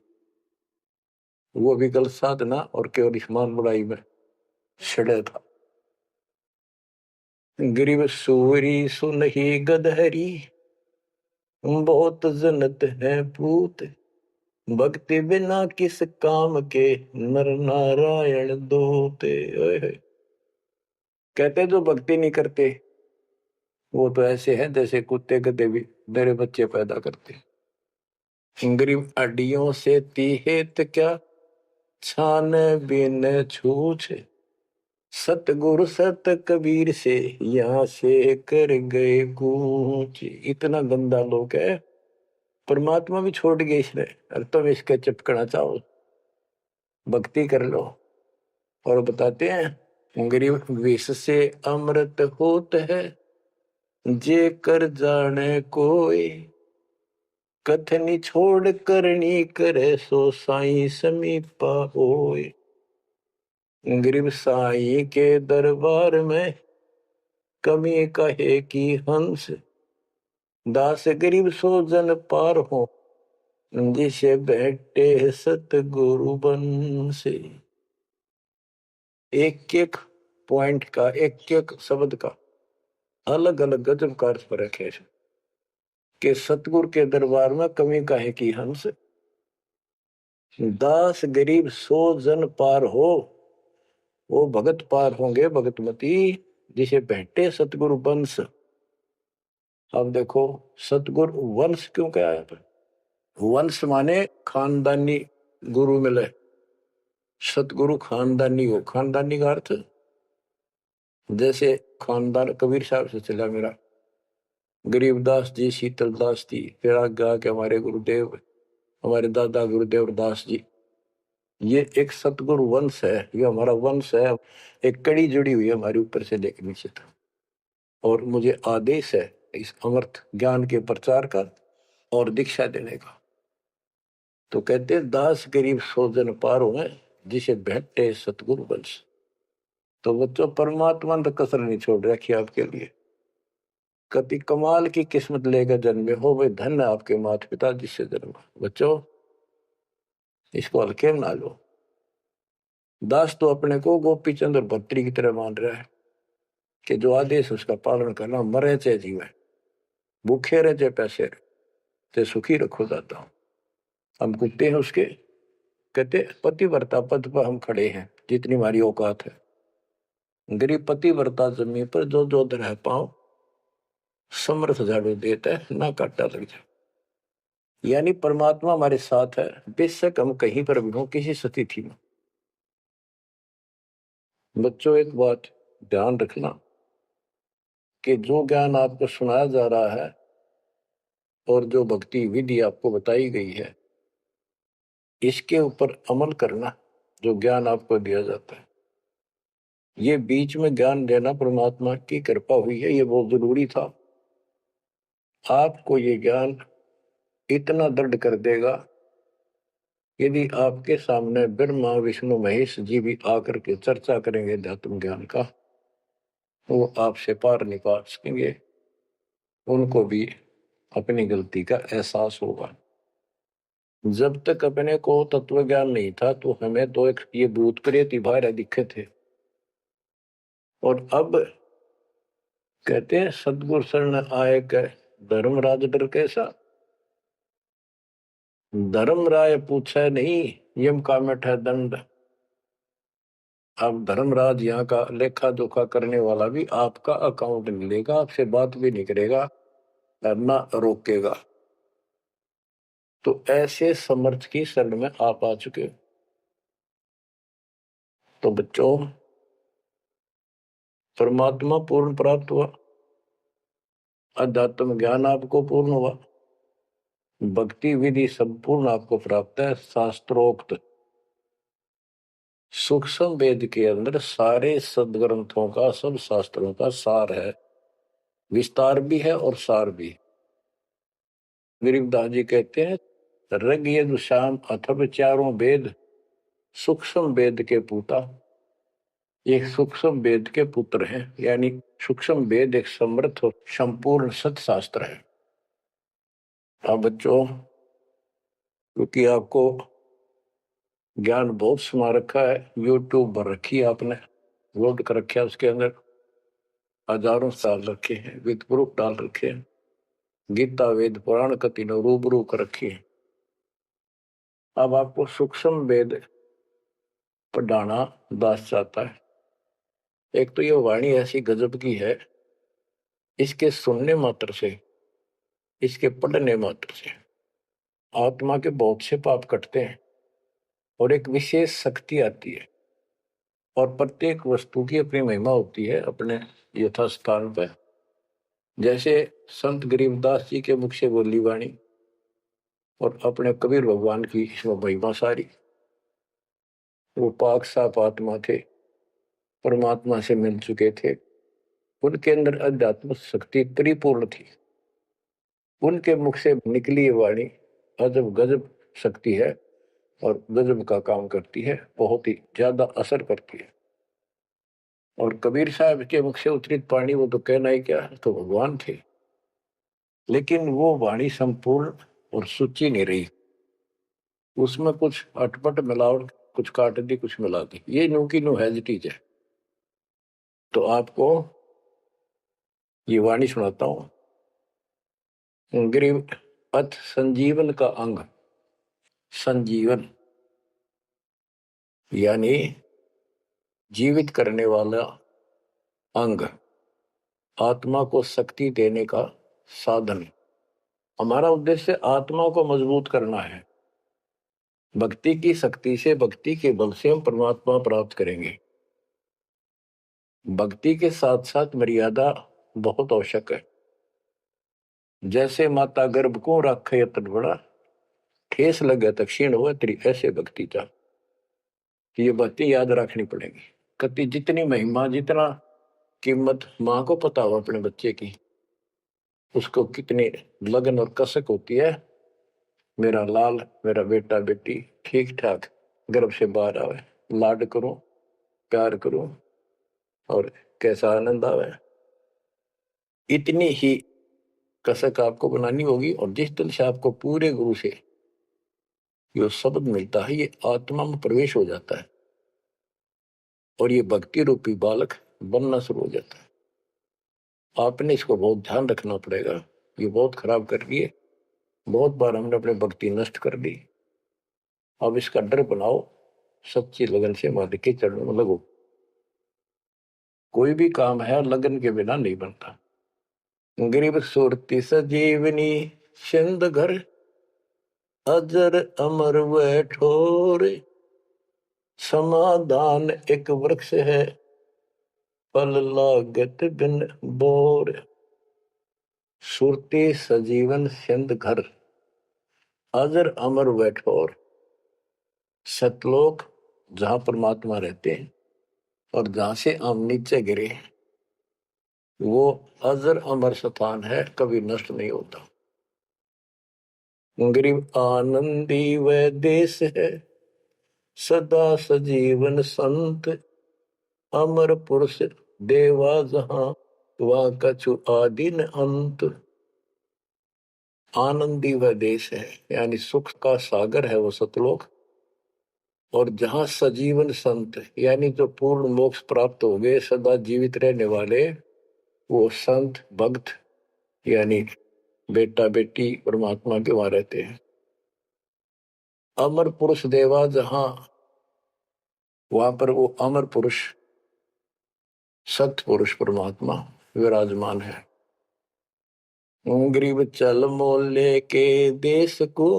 वो भी गलत साधना और केवल ईमान बुराई में सड़े था। गरीब सूरी सुनही गदहरी, बहुत जनत है पूत, भक्ति बिना किस काम के, नर नारायण दूते। कहते जो भक्ति नहीं करते वो तो ऐसे हैं जैसे कुत्ते गधे भी मेरे बच्चे पैदा करते। गरीब अड्डियों से तीहेत क्या, छान बिन छूछ, सतगुरु सत कबीर से यहाँ से कर गए कूच। इतना गंदा लोग है, परमात्मा भी छोड़ गए इसने, और तुम इसके चिपकना चाहो, भक्ति कर लो। और बताते हैं गरीब विष से अमृत होत है, जे कर जाने कोई, कथनी छोड़ करनी करे, सो साई समीपा होए। गरीब साई के दरबार में कमी कहे की हंस, दास गरीब सो जन पार हो, जिसे बैठे सतगुरु बन से। एक एक पॉइंट का, एक एक शब्द का अलग अलग गजब का अर्थ पर रखे कि सतगुरु के दरबार में कमी काहे की हंस, दास गरीब सो जन पार हो, वो भगत पार होंगे भगतमती, जिसे भेंटे सतगुरु वंश। अब देखो सतगुरु वंश क्यों कहा है? वंश माने खानदानी गुरु मिले, सतगुरु खानदानी हो। खानदानी का अर्थ जैसे खानदान कबीर साहब से चला मेरा, गरीबदास जी, शीतलदास जी, फिर आगे आके हमारे गुरुदेव, हमारे दादा गुरुदेव दास जी। ये एक सतगुरु वंश है, ये हमारा वंश है। एक कड़ी जुड़ी हुई है हमारे ऊपर से लेकर नीचे तक। और मुझे आदेश है इस अमृत ज्ञान के प्रचार का और दीक्षा देने का। तो कहते दास गरीब सो जन पारो है, जिसे भेंटे सतगुरु वंश। तो बच्चों परमात्मा ने तो कसर नहीं छोड़ रखी आपके लिए। कति कमाल की किस्मत लेकर जन्मे हो, वे धन आपके माता पिता जिससे जन्म। बच्चों इसको हल्के में ना लो। दास तो अपने को गोपी चंद्र भट्टरी की तरह मान रहा है कि जो आदेश उसका पालन करना, मरे चाहे जीवे, भूखे रहे चाहे पैसे रहे, ते सुखी रखो दाता हूं। हम कुत्ते हैं उसके। कहते पतिव्रता पद पर हम खड़े हैं जितनी हमारी औकात है। गरीब पतिव्रता जमीन पर जो जो रह पाओ, समर्थ झाड़ू देता है, ना काटा लग जाए। यानी परमात्मा हमारे साथ है, बेशक हम कहीं पर भी हो, किसी स्थिति में। बच्चों एक बात ध्यान रखना कि जो ज्ञान आपको सुनाया जा रहा है और जो भक्ति विधि आपको बताई गई है, इसके ऊपर अमल करना। जो ज्ञान आपको दिया जाता है, ये बीच में ज्ञान देना परमात्मा की कृपा हुई है, ये बहुत जरूरी था। आपको ये ज्ञान इतना दृढ़ कर देगा, यदि आपके सामने ब्रह्मा विष्णु महेश जी भी आकर के चर्चा करेंगे अध्यात्म ज्ञान का, तो वो आपसे पार नहीं पा सकेंगे। उनको भी अपनी गलती का एहसास होगा। जब तक अपने को तत्व ज्ञान नहीं था तो हमें तो एक ये भूत प्रेत बाहर दिखे थे। और अब कहते हैं सदगुरु शरण आए के धर्मराज डर कैसा। धर्म राय पूछे नहीं, यम का मिठा दंड। अब धर्मराज यहाँ का लेखा जोखा करने वाला भी आपका अकाउंट नहीं लेगा, आपसे बात भी नहीं करेगा, ना रोकेगा। तो ऐसे समर्थ की शरण में आप आ चुके हो। तो बच्चों, परमात्मा पूर्ण प्राप्त हुआ, अध्यात्म ज्ञान आपको पूर्ण हुआ, भक्ति विधि संपूर्ण आपको प्राप्त है। शास्त्रोक्त सूक्ष्म वेद के अंदर सारे सदग्रंथों का, सब शास्त्रों का सार है, विस्तार भी है और सार भी। गरीबदास जी कहते हैं, ऋग यजुः साम अथर्व चारों वेद सूक्ष्म वेद के पूता। ये सूक्ष्म वेद के पुत्र हैं, यानी सूक्ष्म वेद एक समर्थ और संपूर्ण सत्शास्त्र है। अब बच्चों, क्योंकि आपको ज्ञान बहुत समा रखा है, यूट्यूब पर रखी है आपने, लोड कर रखा है, उसके अंदर हजारों साल रखे हैं, विद प्रूफ डाल रखे हैं, गीता वेद पुराण का तीनों रूबरू कर रखी है। अब आपको सूक्ष्म वेद पढ़ाना दास चाहता है। एक तो ये वाणी ऐसी गजब की है, इसके सुनने मात्र से, इसके पढ़ने मात्र से आत्मा के बहुत से पाप कटते हैं और एक विशेष शक्ति आती है। और प्रत्येक वस्तु की अपनी महिमा होती है अपने यथास्थान पर। जैसे संत गरीबदास जी के मुख से बोली वाणी और अपने कबीर भगवान की इसमें महिमा सारी। वो पाक साफ आत्मा थे, परमात्मा से मिल चुके थे, उनके अंदर अध्यात्म शक्ति परिपूर्ण थी। उनके मुख से निकली वाणी अजब गजब शक्ति है और गजब का काम करती है, बहुत ही ज्यादा असर करती है। और कबीर साहब के मुख से उतरित पानी, वो तो कहना ही क्या, तो भगवान थे। लेकिन वो वाणी संपूर्ण और सुची नहीं रही, उसमें कुछ अटपट मिलावट, कुछ काट दी, कुछ मिला दी, ये नो की नो हैजिटीज है। तो आपको ये वाणी सुनाता हूं। गरीब अथ संजीवन का अंग, संजीवन यानी जीवित करने वाला अंग, आत्मा को शक्ति देने का साधन। हमारा उद्देश्य आत्मा को मजबूत करना है। भक्ति की शक्ति से, भक्ति के बल से हम परमात्मा प्राप्त करेंगे। भक्ति के साथ साथ मर्यादा बहुत आवश्यक है। जैसे माता गर्भ को रखे यतन बड़ा, ठेस लगे तो क्षीण हो तेरी, ऐसे भक्ति चाह। ये बातें याद रखनी पड़ेगी। कति जितनी महिमा, जितना कीमत माँ को पता हो अपने बच्चे की, उसको कितनी लगन और कसक होती है, मेरा लाल, मेरा बेटा बेटी ठीक ठाक गर्भ से बाहर आवे, लाड करूं, प्यार करूं और कैसा आनंद आवे। इतनी ही कसक आपको बनानी होगी। और जिस दिन से आपको पूरे गुरु से जो शब्द मिलता है, ये आत्मा में प्रवेश हो जाता है और ये भक्ति रूपी बालक बनना शुरू हो जाता है। आपने इसको बहुत ध्यान रखना पड़ेगा। ये बहुत खराब कर रही है, बहुत बार हमने अपने भक्ति नष्ट कर दी। अब इसका डर बनाओ, सच्ची लगन से मालिक के चरणों में लगो। कोई भी काम है लगन के बिना नहीं बनता। गरीब सुरती सजीवनी सिंध घर, अजर अमर व ठोर, समाधान एक वृक्ष है, फल लागत बिन बोर। सुरती सजीवन सिंध घर, अजर अमर व ठोर। सतलोक जहां परमात्मा रहते हैं और जहां से हम नीचे गिरे, वो अजर अमर स्थान है, कभी नष्ट नहीं होता। गरीब आनंदी वह देश है, सदा सजीवन संत, अमर पुरुष देवा जहां, वह कछु आदि न अंत। आनंदी वह देश है, यानी सुख का सागर है वो सतलोक। और जहां सजीवन संत, यानी जो पूर्ण मोक्ष प्राप्त हो गए, सदा जीवित रहने वाले, वो संत भक्त यानी बेटा बेटी परमात्मा के वहां रहते हैं। अमर पुरुष देवा जहां, वहां पर वो अमर पुरुष सत्य पुरुष परमात्मा विराजमान है। गरीब चल मोले के देश को,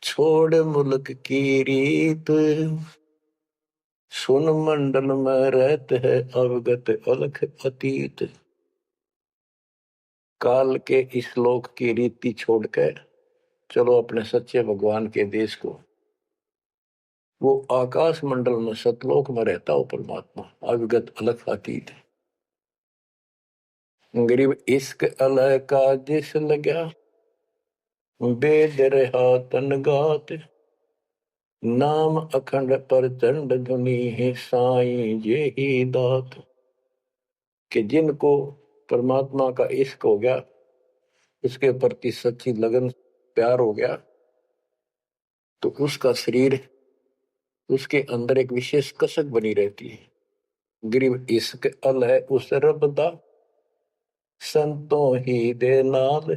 छोड़ मुल्क की रीत, सुन मंडल में रहते है अवगत अलख अतीत। काल के इस लोक की रीति छोड़कर चलो अपने सच्चे भगवान के देश को। वो आकाश मंडल में सतलोक में रहता हो परमात्मा, अविगत अलग अतीत है। गरीब इश्क अलह का जिस लगा, बेद रहा तन गात, नाम अखंड पर चंड धुनी है साईं ये ही दात। कि जिनको परमात्मा का इश्क हो गया, उसके प्रति सच्ची लगन प्यार हो गया, तो उसका शरीर, उसके अंदर एक विशेष कसक बनी रहती है। गरीब इश्क अल है उस रब दा, संतों ही दे नाल,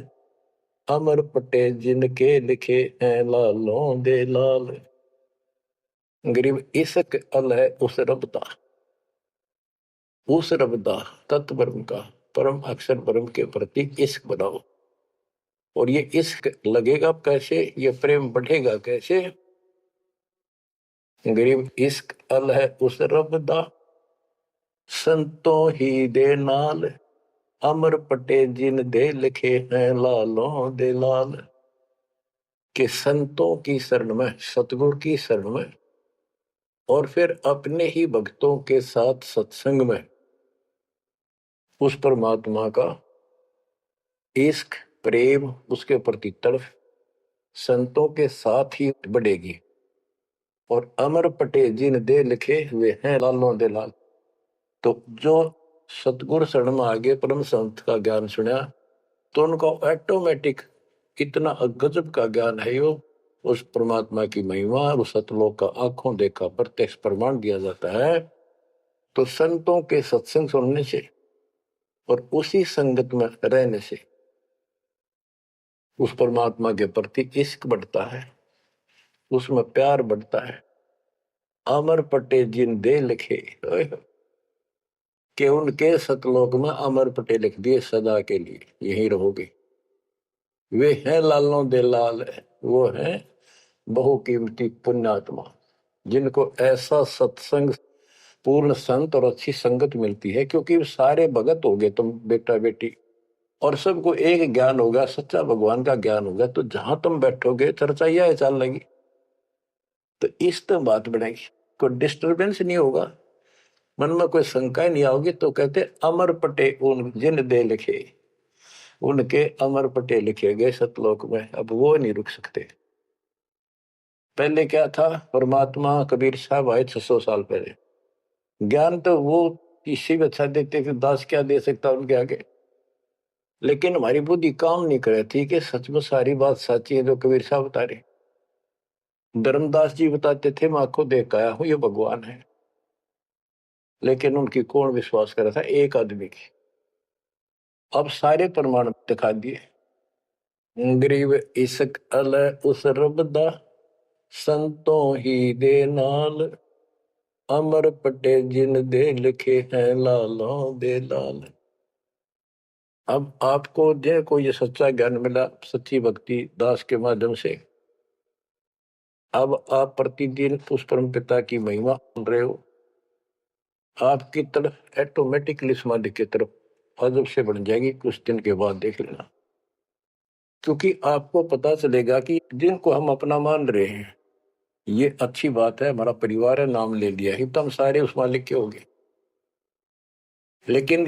अमर पटे जिनके लिखे हैं लालों दे लाल। गरीब इश्क अल है उस रब दा, उस रब दा तत्व ब्रह्म का, परम अक्षर ब्रह्म के प्रति इश्क बनाओ। और ये इश्क लगेगा कैसे, ये प्रेम बढ़ेगा कैसे। गरीब इश्क अल है उस रब दा, संतों ही दे नाल, अमर पटे जिन दे लिखे हैं लालों दे लाल। के संतों की शरण में, सतगुरु की शरण में, और फिर अपने ही भक्तों के साथ सत्संग में उस परमात्मा का इश्क प्रेम, उसके प्रति तड़प संतों के साथ ही बढ़ेगी। और अमर पटे जिन दे लिखे हुए हैं लालों दे लाल। तो जो सतगुरु शरण में आगे परम संत का ज्ञान सुना, तो उनको ऑटोमेटिक कितना गजब का ज्ञान है। वो उस परमात्मा की महिमा, उस सतलोक का आंखों देखा प्रत्यक्ष प्रमाण दिया जाता है। तो संतों के सत्संग सुनने से और उसी संगत में रहने से उस परमात्मा के प्रति इश्क बढ़ता है, उसमें प्यार बढ़ता है। अमर पटे जिन दे लिखे, कि उनके सतलोक में अमर पटे लिख दिए सदा के लिए, यही रहोगे। वे हैं लालों दे लाल, वो हैं बहुकीमती पुण्यात्मा, जिनको ऐसा सत्संग पूर्ण संत और अच्छी संगत मिलती है। क्योंकि सारे भगत हो गए तुम बेटा बेटी, और सबको एक ज्ञान होगा, सच्चा भगवान का ज्ञान होगा, तो जहां तुम बैठोगे चर्चा यह चल लगी, तो इस तो बात बनेगी, कोई डिस्टर्बेंस नहीं होगा, मन में कोई शंका नहीं आओगी। तो कहते अमर पटे उन जिन दे लिखे, उनके अमर पटे लिखे गए सतलोक में, अब वो नहीं रुक सकते। पहले क्या था, परमात्मा कबीर साहब आए 600 साल पहले, ज्ञान तो वो इससे भी अच्छा देते थे, दास क्या दे सकता उनके आगे। लेकिन हमारी बुद्धि काम नहीं करे थी कि सच में सारी बात सच्ची है जो कबीर साहब बता रहे। धर्मदास जी बताते थे मैं आंखों देख आया हूं ये भगवान है, लेकिन उनकी कौन विश्वास कर रहा था, एक आदमी की। अब सारे प्रमाण दिखा दिए। गरीब इश्क अल उस रब दा, संतों ही दे नाल, अमर पटे जिन दे लिखे हैं लालों दे लाल। अब आपको को ये सच्चा ज्ञान मिला सच्ची भक्ति दास के माध्यम से, अब आप प्रतिदिन उस परम पिता की महिमा सुन रहे हो, आपकी तरफ ऑटोमेटिकली समाधि की तरफ अजब से बढ़ जाएगी। कुछ दिन के बाद देख लेना, क्योंकि आपको पता चलेगा कि जिनको हम अपना मान रहे हैं ये अच्छी बात है, हमारा परिवार है, नाम ले लिया ही तो हम सारे उस मालिक के हो गए। लेकिन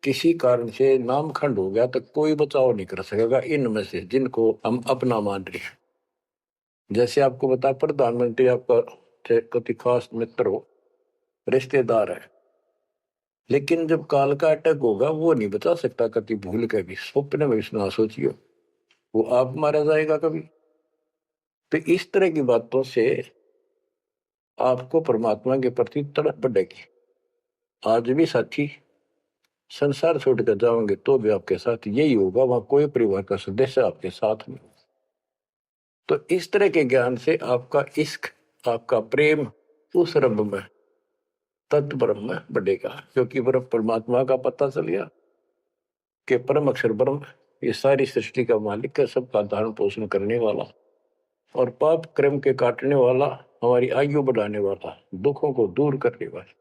किसी कारण से नाम खंड हो गया तो कोई बचाव नहीं कर सकेगा इनमें से जिनको हम अपना मान रहे हैं। जैसे आपको बता, प्रधानमंत्री आपका कति खास मित्र हो, रिश्तेदार है, लेकिन जब काल का अटैक होगा वो नहीं बचा सकता कति भूल के भी, स्वप्न में ना सोचियो, वो आप मारा जाएगा कभी। तो इस तरह की बातों से आपको परमात्मा के प्रति तड़प बढ़ेगी। आज भी साथी संसार छोड़कर जाओगे तो भी आपके साथ यही होगा, वहां कोई परिवार का सदस्य आपके साथ नहीं। तो इस तरह के ज्ञान से आपका इश्क, आपका प्रेम उस रब में, तत्व ब्रह्म में बढ़ेगा, क्योंकि ब्रह्म परमात्मा का पता चल गया कि परम अक्षर ब्रह्म ये सारी सृष्टि का मालिक है, सबका धारण पोषण करने वाला और पाप क्रम के काटने वाला, हमारी आयु बढ़ाने वाला, दुखों को दूर करने वाला,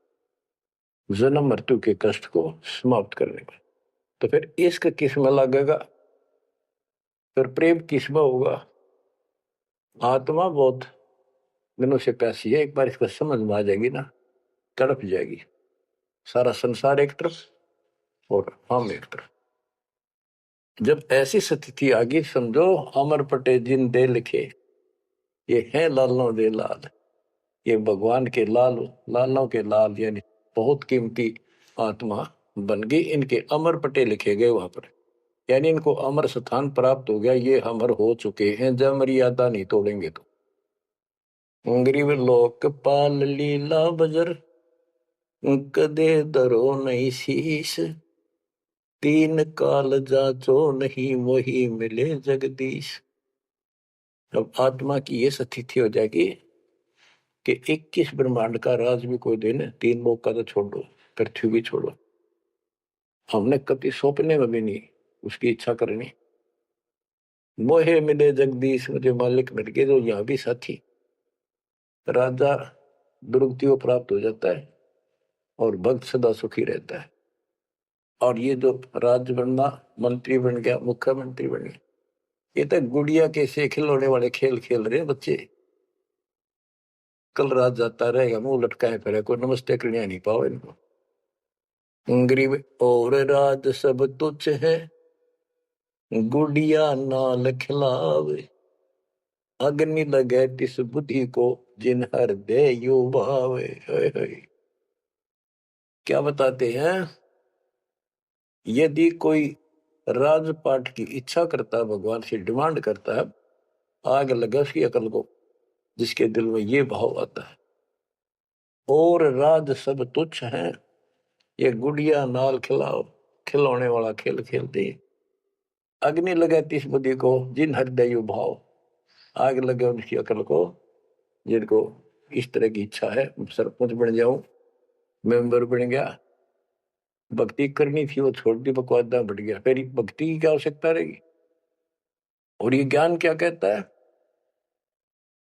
जन्म मृत्यु के कष्ट को समाप्त करने वाला। तो फिर इश्क किसमें लगेगा, फिर प्रेम किसमें होगा। आत्मा बहुत दिनों से प्यासी है, एक बार इसको समझ में आ जाएगी ना, तड़प जाएगी। सारा संसार एक तरफ और हम एक तरफ। जब ऐसी स्थिति आ गई, समझो अमर पटे जिन दे लिखे, ये है लालों दे लाल, ये भगवान के लाल, लालों के लाल, यानी बहुत कीमती आत्मा बन गई, इनके अमर पटे लिखे गए वहां पर, यानी इनको अमर स्थान प्राप्त हो गया, ये अमर हो चुके हैं, जब मर्यादा नहीं तोड़ेंगे तो। गरीब लोक पाल लीला बजर, कदे दरो नहीं शीश, तीन काल जाचो नहीं वही मिले जगदीश। अब आत्मा की ये स्थिति हो जाएगी कि 21 ब्रह्मांड का राज भी कोई दिन, तीन लोग का तो छोड़ो, पृथ्वी भी छोड़ो, हमने कभी सौंपने में भी नहीं उसकी इच्छा करनी। मोहे मिले जगदीश, मुझे मालिक मिल गए, जो यहाँ भी साथी, राजा दुर्गति को प्राप्त हो जाता है और भक्त सदा सुखी रहता है। और ये जो राज्य बनना, मंत्री बन गया, मुख्यमंत्री बन गया, ये तो गुड़िया के से खिलौने वाले खेल खेल रहे बच्चे। कल रात जाता रहेगा, मुंह लटकाए फिरे, कोई नमस्ते करने नहीं पाओ इनको। गरीब और राज सब तुच्छ है, गुड़िया नाल खिलावे, अग्नि लगे तिस बुद्धि को, जिन हृदय यु भावे। क्या बताते हैं, यदि कोई राजपाट की इच्छा करता है, भगवान से डिमांड करता है, आग लगे उसकी अकल को, जिसके दिल में ये भाव आता है। और राज सब तुच्छ हैं, ये गुड़िया नाल खिलाओ, खिलौने वाला खेल खेलते। अग्नि लगे तिस बुद्धि को, जिन हृदय भाव, आग लगे उनकी अकल को, जिनको इस तरह की इच्छा है, सरपंच बन जाऊं, मेंबर बन गया, भक्ति करनी थी वो छोड़ दी, बकवादा बढ़ गया, फिर भक्ति की क्या आवश्यकता रहेगी। और ये ज्ञान क्या कहता है,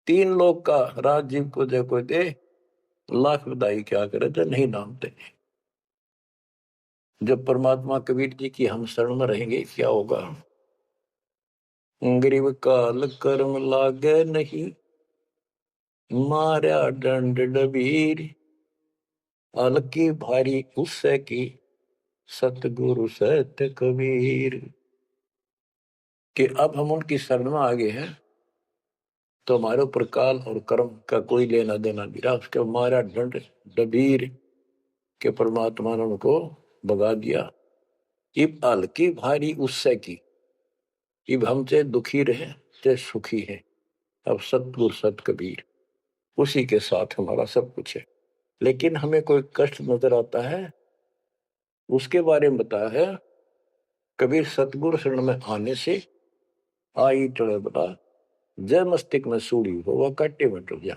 तीन लोग का राज जीव को दे कोई दे, लाख बधाई क्या करे जो नहीं नामते। जब परमात्मा कबीर जी की हम शरण में रहेंगे क्या होगा, गरीब काल कर्म लागे नहीं, मारा दंड डबीर, अलकी भारी उससे की, सतगुरु सत्य कबीर। कि अब हम उनकी शरण में आ गए हैं तो हमारे ऊपर काल और कर्म का कोई लेना देना नहीं रहा, उसके मारा दंड डबीर के परमात्मा ने उनको भगा दिया। इब हल्की भारी उससे की, इब हम चाहे दुखी रहे चाहे सुखी है, अब सतगुरु सत कबीर, उसी के साथ हमारा सब कुछ है। लेकिन हमें कोई कष्ट नजर आता है, उसके बारे में बताया है कबीर, सतगुरु शरण में आने से आई चढ़े बता, जय मस्तिष्क में सूड़ी हो वह काटे में टूट जा।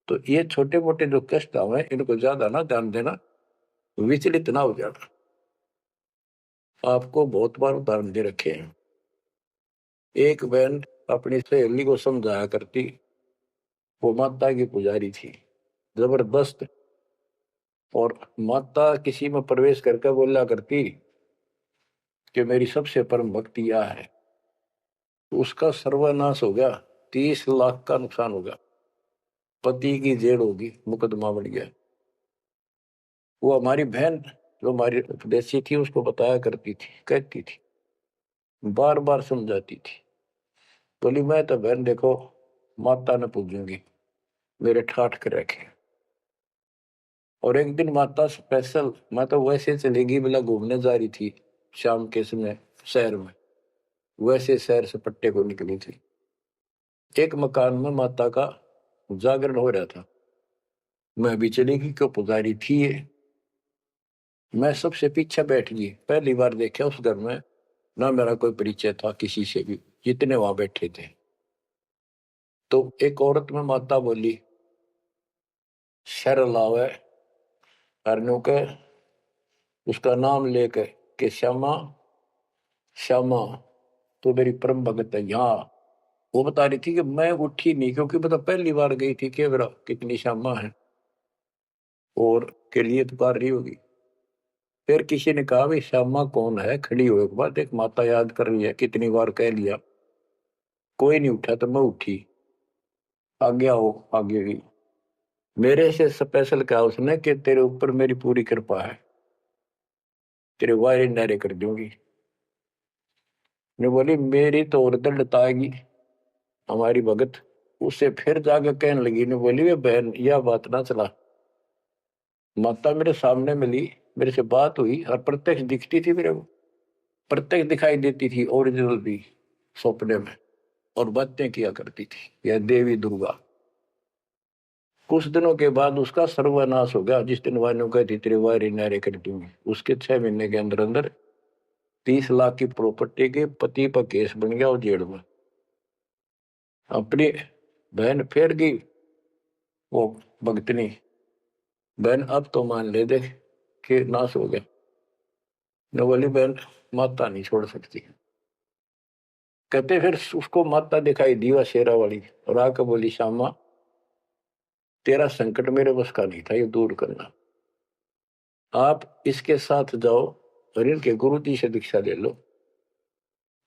तो ये छोटे मोटे जो कष्ट आवे इनको ज्यादा ना ध्यान देना, विचलित ना हो जाना। आपको बहुत बार उदाहरण दे रखे हैं। एक बहन अपनी सहेली को समझाया करती, वो माता की पुजारी थी जबरदस्त, और माता किसी में प्रवेश करके बोला करती कि मेरी सबसे परम भक्ति यह है। उसका सर्वनाश हो गया, 30 लाख का नुकसान हो गया, पति की जेल होगी, मुकदमा बढ़ गया। वो हमारी बहन जो हमारी उपदेशी थी उसको बताया करती थी, कहती थी, बार बार समझाती थी, बोली मैं तो बहन देखो माता ने पूजूंगी, मेरे ठाठ के रखे। और एक दिन माता स्पेशल, मैं तो वैसे चलेगी बिला घूमने जा रही थी शाम के समय शहर में, वैसे शहर से पट्टे को निकली थी। एक मकान में माता का जागरण हो रहा था, मैं भी चली गई, क्यों पुजारी थी ये। मैं सबसे पीछे बैठ गई, पहली बार देखा उस घर में ना मेरा कोई परिचय था किसी से भी, जितने वहां बैठे थे। तो एक औरत में माता बोली, शर लावे हरनों के, उसका नाम लेके कि श्यामा श्यामा तो मेरी परम भगत है यहाँ। वो बता रही थी कि मैं उठी नहीं, क्योंकि बता पहली बार गई थी, के मेरा कितनी श्यामा है और के लिए पुकार रही होगी। फिर किसी ने कहा भाई श्यामा कौन है, खड़ी हुए के बाद एक माता याद कर रही है, कितनी बार कह लिया, कोई नहीं उठा तो मैं उठी, आगे आओ आगे गई। मेरे से स्पेशल कहा उसने कि तेरे ऊपर मेरी पूरी कृपा है, तेरे वायरे नारे कर दूंगी। ने बोली मेरी तो और दिल लताएगी हमारी भगत। उससे फिर जाके कहने लगी, ने बोली वे बहन यह बात ना चला, माता मेरे सामने मिली, मेरे से बात हुई और प्रत्यक्ष दिखती थी मेरे को, प्रत्यक्ष दिखाई देती थी ओरिजिनल भी सपने में, और बातें किया करती थी यह देवी दुर्गा। कुछ दिनों के बाद उसका सर्वनाश हो गया, जिस दिन वायु कहती तेरे वायरे नारे कर दूंगी, उसके 6 महीने के अंदर अंदर 30 लाख की प्रॉपर्टी के पति पर केस बन गया और जेल में। अपनी बहन फेर गई वो भगतनी, बहन अब तो मान ले दे कि नाश हो गया। न बोली बहन माता नहीं छोड़ सकती। कहते फिर उसको माता दिखाई दी वह शेरा वाली, और आकर बोली श्यामा तेरा संकट मेरे बस का नहीं था ये दूर करना, आप इसके साथ जाओ और इनके गुरु जी से दीक्षा ले लो,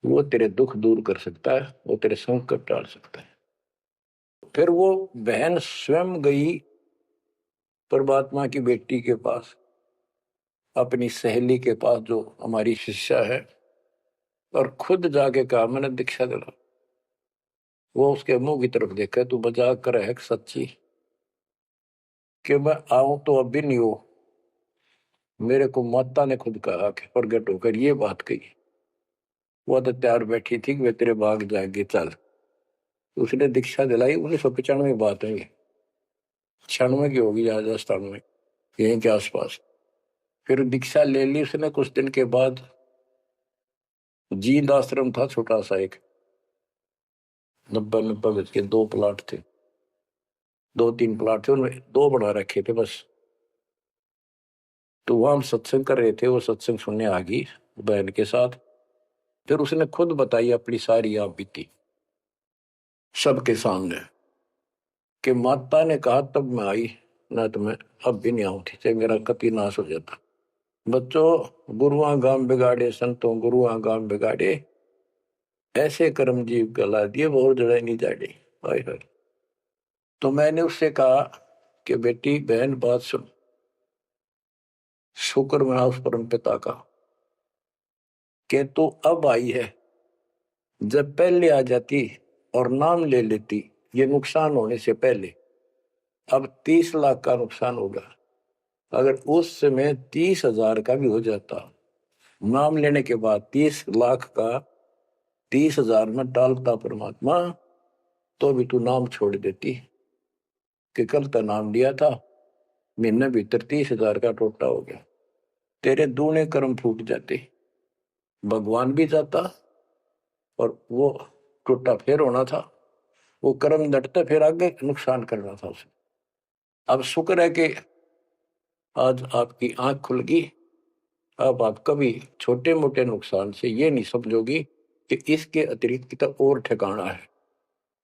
वो तेरे दुख दूर कर सकता है, वो तेरे संकट टाल सकता है। फिर वो बहन स्वयं गई परमात्मा की बेटी के पास, अपनी सहेली के पास जो हमारी शिष्या है, और खुद जाके कहा मैंने दीक्षा दिला। वो उसके मुंह की तरफ देखा, तू मजाक कर है सच्ची कि मैं आऊं तो अब भी नहीं हो, मेरे को माता ने खुद कहा कि प्रगट होकर ये बात कही। वो तो तैयार बैठी थी कि वे तेरे भाग जाएंगे चल। उसने दीक्षा दिलाई, 1995 बात है ये, 96 की होगी राजस्थान में यहीं के आसपास। फिर दीक्षा ले ली उसने। कुछ दिन के बाद जींद आश्रम था छोटा सा एक, 90 गज के 2 प्लाट थे, 2-3 प्लाट थे, उनमें 2 बना रखे थे बस। तो वहां हम सत्संग कर रहे थे, वो सत्संग सुनने आ गई बहन के साथ। फिर उसने खुद बताई अपनी सारी आप बीती सबके सामने, कि माता ने कहा तब मैं आई, ना तो मैं अब भी नहीं आऊंगी, चाहे मेरा कति नाश हो जाता। बच्चों गुरुआ गांव बिगाड़े संतों गुरुआ गांव बिगाड़े, ऐसे कर्म जीव गला दिए वो जड़ा नहीं जाड़े। हाय हाय। तो मैंने उससे कहा कि बेटी बहन बात सुन, शुक्र मना उस परम पिता का कि तू अब आई है, जब पहले आ जाती और नाम ले लेती ये नुकसान होने से पहले, अब 30 लाख का नुकसान होगा। अगर उस समय 30,000 का भी हो जाता, नाम लेने के बाद 30 लाख का 30,000 में डालता परमात्मा, तो भी तू नाम छोड़ देती कि कल का नाम लिया था, महीने भीतर 30,000 का टोटा हो गया, तेरे दूने कर्म फूट जाते, भगवान भी जाता और वो टोटा फिर होना था, वो कर्म डटता फिर आगे नुकसान करना था उसे। अब शुक्र है कि आज आपकी आंख खुल गई, अब आप कभी छोटे मोटे नुकसान से ये नहीं समझोगी कि इसके अतिरिक्त कितना और ठिकाना है,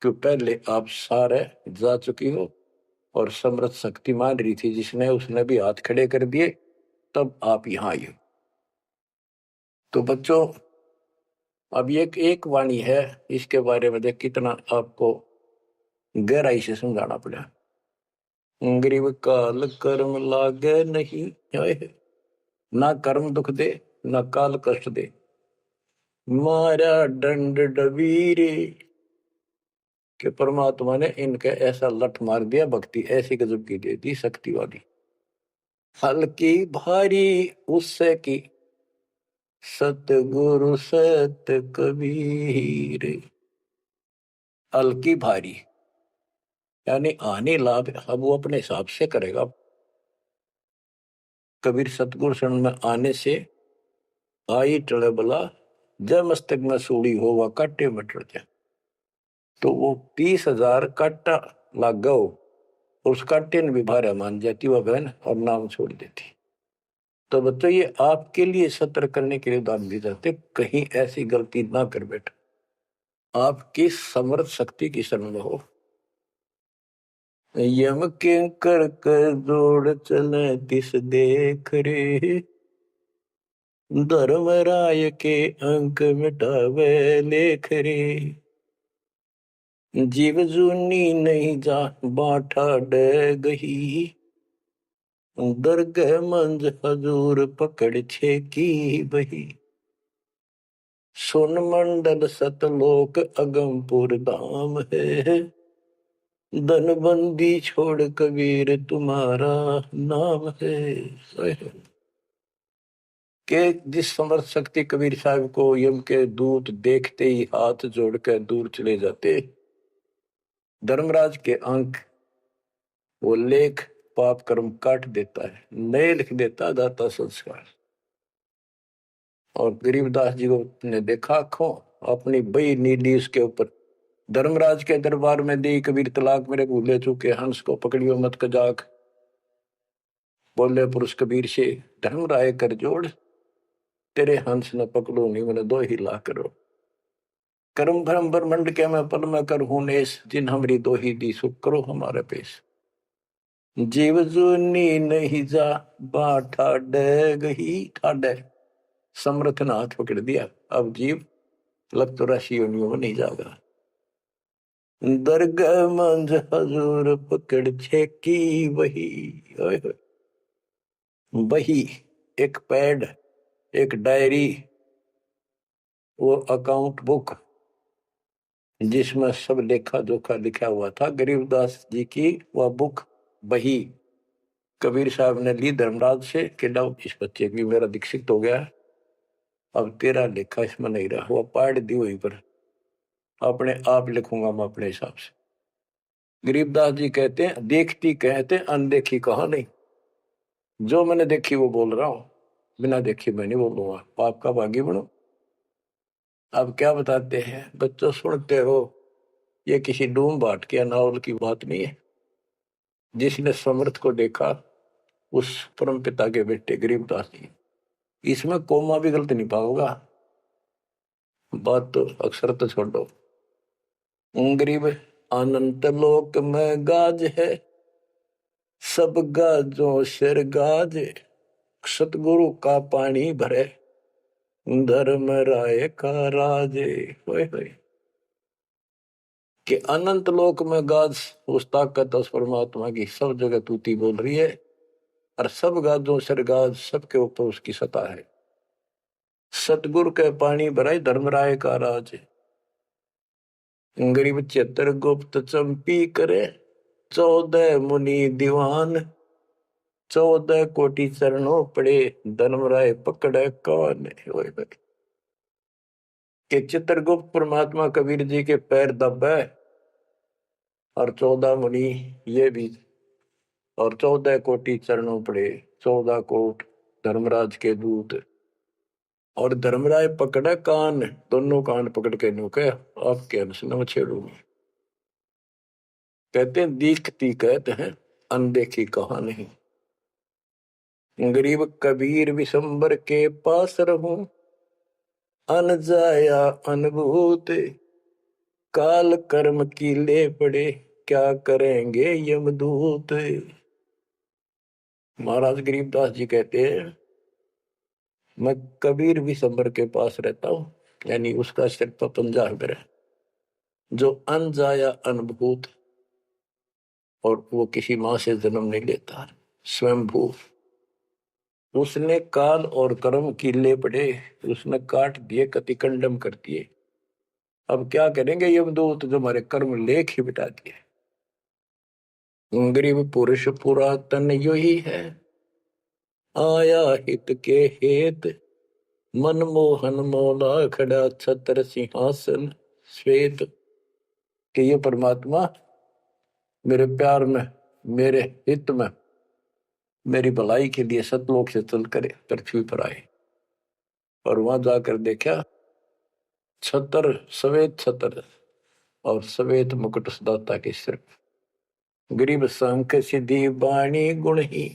क्यों पहले आप सारे जा चुकी हो और समृद्ध शक्ति मान रही थी जिसने, उसने भी हाथ खड़े कर दिए, तब आप यहां आई हो। तो बच्चों अब ये एक वाणी है, इसके बारे में देख कितना आपको गहराई से समझाना पड़ा। गरीब काल कर्म लागे नहीं, ना कर्म दुख दे ना काल कष्ट दे, मारा दंड डबीरे, कि परमात्मा ने इनके ऐसा लठ मार दिया, भक्ति ऐसी गजब की दे दी शक्ति वाली। हल्की भारी उससे की सतगुरु सत कबीर, हल्की भारी यानी आने लाभ अब वो अपने हिसाब से करेगा। कबीर सतगुरु शरण में आने से आई टले बला, जब मस्तक में सूड़ी हो वह काटे में टल जाए। तो वो 30,000 काटा लग गो, उसका टिन भी भारा मान जाती वह बहन और नाम छोड़ देती। तो बच्चों ये आपके लिए सत्र करने के लिए दान दी जाते, कहीं ऐसी गलती ना कर बेटा, आपकी समर्थ शक्ति की शरण में हो। यम के कर कर जोड़ चले तिस देख रे, धर्मराय के अंक मिटावे लेख रे, जीव जूनी नहीं जा बाठा डे गही, दरगह मंज हजूर पकड़ छे की बही, सुन मंडल सतलोक अगमपुर धाम है, धनबंदी छोड़ कबीर तुम्हारा नाम है। के जिस समर्थ शक्ति कबीर साहब को यम के दूत देखते ही हाथ जोड़कर दूर चले जाते, धर्मराज के अंक वो लेख पाप कर्म काट देता है, नए लिख देता दाता संस्कार। और गरीबदास जी को ने देखा आंखों, अपनी बई नीली उसके ऊपर, धर्मराज के दरबार में दी कबीर तलाक मेरे भूले चुके, हंस को पकड़ियो मत कजाक, बोले पुरुष कबीर से धर्मराय कर जोड़, तेरे हंस न पकड़ो नहीं मैंने दो ही ला करो, कर्म भ्रम ब्रह्मंड के मैं पल में कर हूं नेस, जिन हमरी दो ही दी सुख करो हमारे पेश, जीव जूनी नहीं जा बाठा डे गही, ठाडे समर्थ ने हाथ पकड़ दिया, अब जीव लग तो राशि योनियों में नहीं जाएगा, दरगाह मंझ हजूर पकड़ छेकी वही, वही एक पैड, एक डायरी, वो अकाउंट बुक जिसमें सब लेखा जोखा लिखा हुआ था, गरीबदास जी की वह बुक बही कबीर साहब ने ली धर्मराज से कि लो इस बच्चे की मेरा दीक्षित हो गया, अब तेरा लेखा इसमें नहीं रहा, वो पाड़ दी वहीं पर, अपने आप लिखूंगा मैं अपने हिसाब से। गरीबदास जी कहते हैं देखती कहते अनदेखी कहा नहीं, जो मैंने देखी वो बोल रहा हूं, बिना देखी मैं नहीं बोलूंगा, पाप का भागी बनो। अब क्या बताते हैं बच्चों, सुनते हो, ये किसी डूम बाट के नावल की बात नहीं है, जिसने समर्थ को देखा उस परम पिता के बेटे गरीबदास जी, इसमें कोमा भी गलत नहीं पाओगा, बात तो अक्सर तो छोड़ो। गरीब अनंत लोक में गाज है, सब गाजों सिर गाज, सतगुरु का पानी भरे, धर्म राय का राजे, होए होए कि अनंत लोक में गाज उस ताकत उस परमात्मा की सब जगह तूती बोल रही है, और सब गाजों सिर गाज, सबके ऊपर उसकी सत्ता है, सतगुरु के पानी भराई धर्मराय का राज, गरीब चतर गुप्त चंपी करे, 14 मुनि दीवान, 14 कोटि चरणों पड़े, धर्मराय पकड़े कौन, कि चित्रगुप्त परमात्मा कबीर जी के पैर दबे, और 14 मुनि ये भी, और 14 कोटि चरणों पड़े, 14 कोट धर्मराज के दूत, और धर्मराय पकड़े कान, दोनों कान पकड़ के न्यू कह आपके अंश न छेड़ूंगी। कहते हैं दीखती कहते हैं अनदेखी कहा नहीं, गरीब कबीर विशंबर के पास रहूं, अन जाया अनुभूत, काल कर्म की ले पड़े, क्या करेंगे यमदूत। महाराज गरीबदास जी कहते हैं मैं कबीर विशंबर के पास रहता हूं, यानी उसका सिर पर पंजा है मेरा, जो अन जाया अनुभूत, और वो किसी माँ से जन्म नहीं लेता, स्वयंभू, उसने काल और कर्म की ले पड़े, उसने काट दिए, कतिकंडम कर दिए, अब क्या करेंगे यमदूत, जो हमारे कर्म लेख ही बिटा दिए। गरीब पुरुष पुरातन यो ही है, आया हित के हेत, मनमोहन मौला खड़ा छत्र सिंहासन श्वेत, कि ये परमात्मा मेरे प्यार में, मेरे हित में, मेरी भलाई के लिए सतलोक से चल कर पृथ्वी पर आए, और वहां जाकर देखा छतर, सवेत छतर और सवेत मुकुट दाता के सिर, गरीब शंख सिद्धि बाणी गुण ही,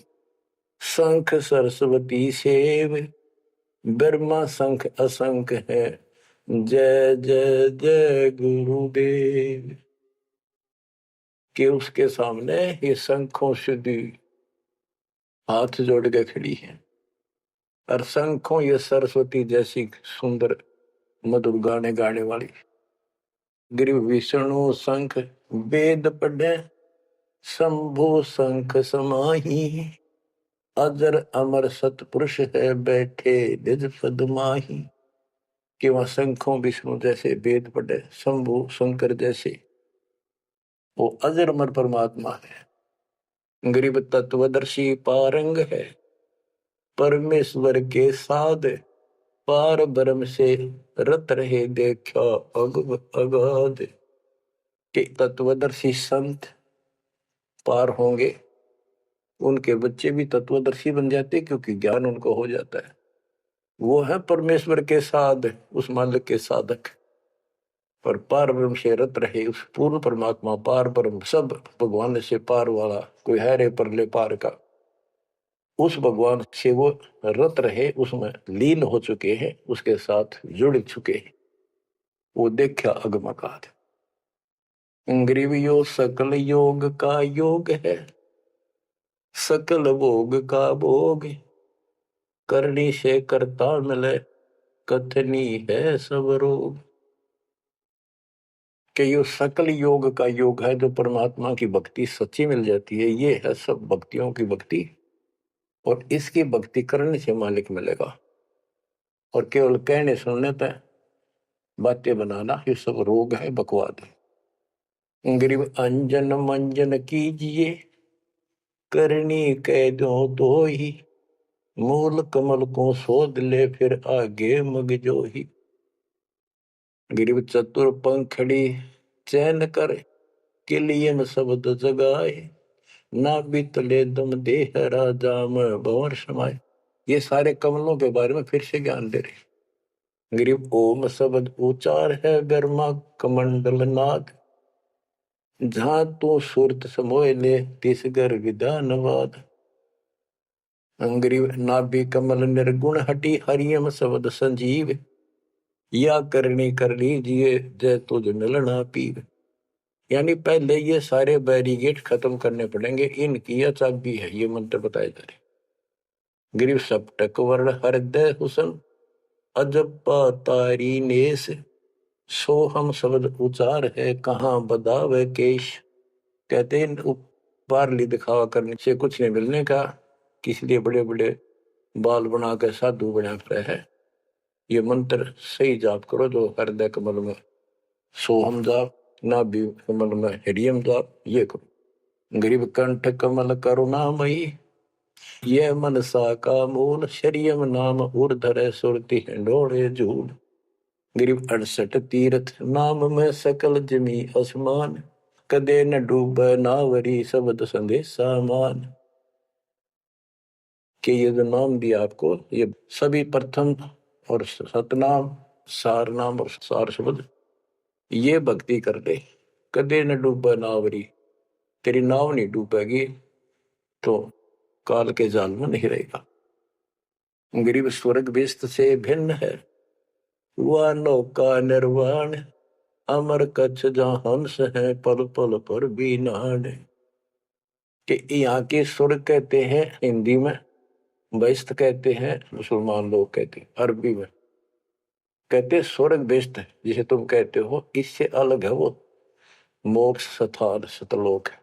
शंख सरस्वती सेव, ब्रह्मा शंख असंख है, जय जय जय गुरुदेव। कि उसके सामने ये शंखों सिद्धि हाथ जोड़ के खड़ी है, और शंखों ये सरस्वती जैसी सुंदर मधुर गाने गाने वाली। गिरि विष्णु शंख वेद पढ़े, शंभु शंख समाही, अजर अमर सतपुरुष है बैठे निज पद माही। कि वह शंखों विष्णु जैसे वेद पढ़े, शंभु शंकर जैसे वो अजर अमर परमात्मा है। गरीब तत्वदर्शी पारंग है, परमेश्वर के साध, पार ब्रह्म से रत रहे देखा अगाध। के तत्वदर्शी संत पार होंगे, उनके बच्चे भी तत्वदर्शी बन जाते क्योंकि ज्ञान उनको हो जाता है। वो है परमेश्वर के साध, उस मालिक के साधक। पर पार ब्रह्म से रत रहे, उस पूर्ण परमात्मा पार ब्रह्म सब भगवान से पार वाला कोई है रे परले पार का, उस भगवान से वो रत रहे, उसमें लीन हो चुके हैं, उसके साथ जुड़ चुके हैं। वो देखा अगमकाद। ग्रीवियो सकल योग का योग है, सकल भोग का भोग, करनी से करता मिले, कथनी है सब रोग। कि यो सकल योग का योग है, जो परमात्मा की भक्ति सच्ची मिल जाती है, ये है सब भक्तियों की भक्ति। और इसकी भक्ति करने से मालिक मिलेगा, और केवल कहने सुनने पे बातें बनाना ये सब रोग है, बकवाद है। गरीब अंजन मंजन कीजिए, करनी कह दो तो ही, मूल कमल को शोध ले फिर आगे मग जो ही। गरीब चतुर पंखड़ी चैन कर, किलियन शब्द जगाए, ना बितले दम देह राजा में भंवर समाए। ये सारे कमलों के बारे में फिर से ज्ञान दे रहे। गरीब ओम शब्द उचार है, गर्मा कमंडल नाग, जहां तू सुरत समोय ले, तिस घर विधानवाद। गरीब नाभि कमल निर्गुण हटी, हरियम शब्द संजीव, या करनी कर लीजिए जय तुझ मिलना पीव। यानी पहले ये सारे बैरिगेट खत्म करने पड़ेंगे, इनकी यह चाबी है, ये मंत्र बताए जा रहे। गिरिव सप्तक वर्ण हृदय हुसन, अजब्बा तारी नेस, सोहम शब्द उचार है, कहाँ बदावे केश। कहते हैं बारली दिखावा करने से कुछ नहीं मिलने का, किस लिए बड़े बड़े बाल बना कर साधु बना रहे है। ये मंत्र सही जाप करो, जो हृदय कमल में सोहम जाप, नाभि कमल में हरियम जाप, ये करो। गरीब कंठ कमल करुणामयी, ये मनसा का मूल, शरियम नाम उर्धर सुरति हिंडोड़े झूल। गरीब 68 तीर्थ नाम में सकल जमी आसमान, कदे न डूब नावरी शब्द संदेशा मान। कि ये जो नाम दिया आपको, ये सभी प्रथम और सतनाम, सार नाम और सार शब्द, ये भक्ति कर ले, कदे न डूबा नावरी, तेरी नाव नहीं डूबेगी तो काल के जाल में नहीं रहेगा। गरीब स्वर्ग बेस्त से भिन्न है, वह नौका निर्वाण, अमर कच्छ जहाँ हंस है, पल पल पर भी नाण। कि यहाँ के स्वर्ग कहते हैं हिंदी में, बेस्त कहते हैं मुसलमान लोग कहते हैं अरबी में, कहते स्वर्ग बेस्त है जिसे तुम कहते हो, इससे अलग है वो मोक्ष स्थान सतलोक है।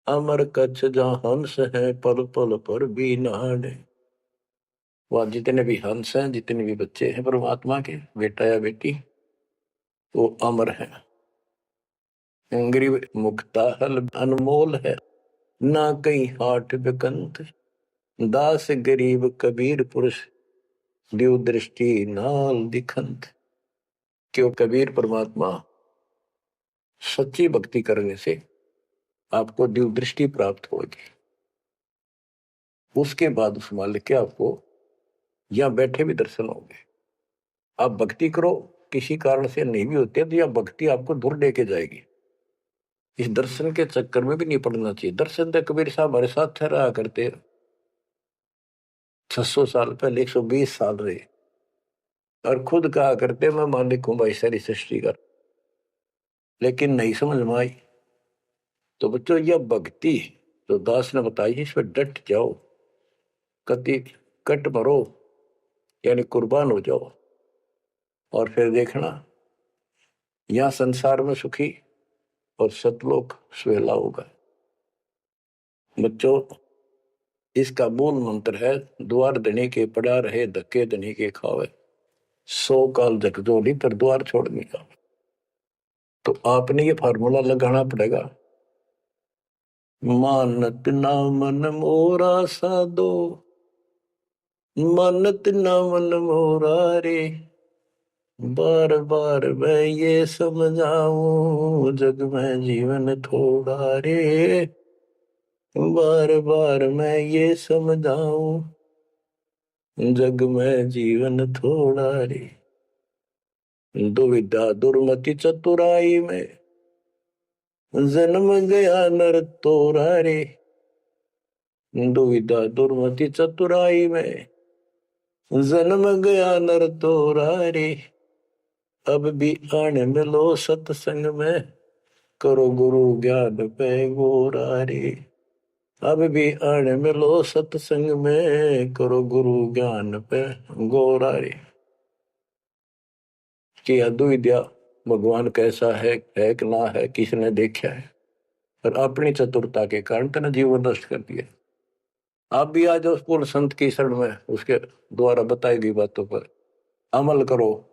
अमर कच्छ जहाँ हंस है, पल पल पर भी नाण। वह जितने भी हंस हैं, जितने भी बच्चे हैं परमात्मा के, बेटा या बेटी, वो अमर है। गरीब मुक्ता हल अनमोल है, ना कहीं हाट बिकंत, दास गरीब कबीर पुरुष, दिव दृष्टि नाल दिखंत। क्यों कबीर परमात्मा सच्ची भक्ति करने से आपको दिव दृष्टि प्राप्त होगी। उसके बाद उस मालिक के आपको यहां बैठे भी दर्शन होंगे। आप भक्ति करो, किसी कारण से नहीं भी होते तो यह भक्ति आपको दूर लेके जाएगी। इस दर्शन के चक्कर में भी नहीं पड़ना चाहिए। दर्शन तो कबीर साहब हमारे साथ रहा करते, 600 साल पहले, 120 साल रहे, और खुद कहा करते मैं मालिक हूं भाई सारी सृष्टि का। लेकिन नहीं समझ में आई। तो बच्चों यह भक्ति तो दास ने बताई, इस पर डट जाओ, कति कट मरो, यानी कुर्बान हो जाओ, और फिर देखना यहां संसार में सुखी और सतलोक सुहेला होगा। बच्चों इसका मूल मंत्र है, द्वार धनी के पड़ा रहे, धक्के धनी के खावे, 100 काल झकझोरी तर द्वार छोड़ने का। तो आपने ये फार्मूला लगाना पड़ेगा, मानत ना मन मोरा साधो, मानत ना मन मोरा रे, बार बार मैं ये समझाऊं, जग में जीवन थोड़ा रे, बार बार मैं ये समझाऊं, जग में जीवन थोड़ा रे। दुविधा दुर्मति चतुराई में, जन्म गया नर तोरा रे, दुविधा दुर्मति चतुराई में, जन्म गया नर तोरा रे, अब भी आने मिलो सत्संग में, करो गुरु ज्ञान पे गोरा रे, अब भी आने मिलो सत्संग में, करो गुरु ज्ञान पे गोरा रे। कि अद्विद्या भगवान कैसा है कि ना है, किसने देखा है, और अपनी चतुरता के कारण तेने जीवन नष्ट कर दिया। आप भी आज उस पूर्ण संत की शरण में, उसके द्वारा बताई गई बातों पर अमल करो,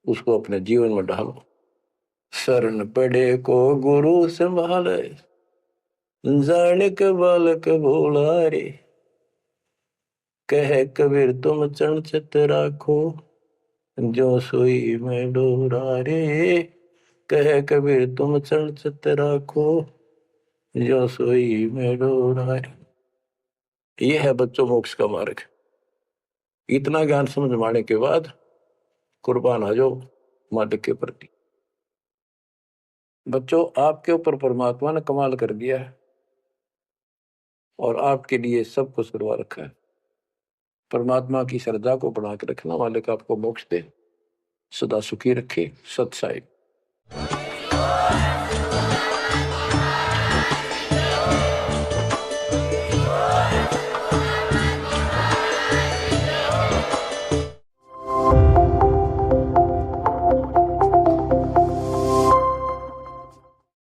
उसको अपने जीवन में ढालो। शरण पड़े को गुरु संभाले, जाने के बालक भोला रे, कह कबीर तुम चरण चित राखो, जो सोई में डोरा रे, कह कबीर तुम चरण चित राखो, जो सोई में डोरा रे। ये है बच्चों मोक्ष का मार्ग। इतना ज्ञान समझ में आने के बाद कुर्बान आ जाओ मालिक के प्रति। बच्चों आपके ऊपर परमात्मा ने कमाल कर दिया है, और आपके लिए सब कुछ करवा रखा है। परमात्मा की श्रद्धा को बना के रखना, मालिक आपको मोक्ष दे, सदा सुखी रखे। सत साहिब।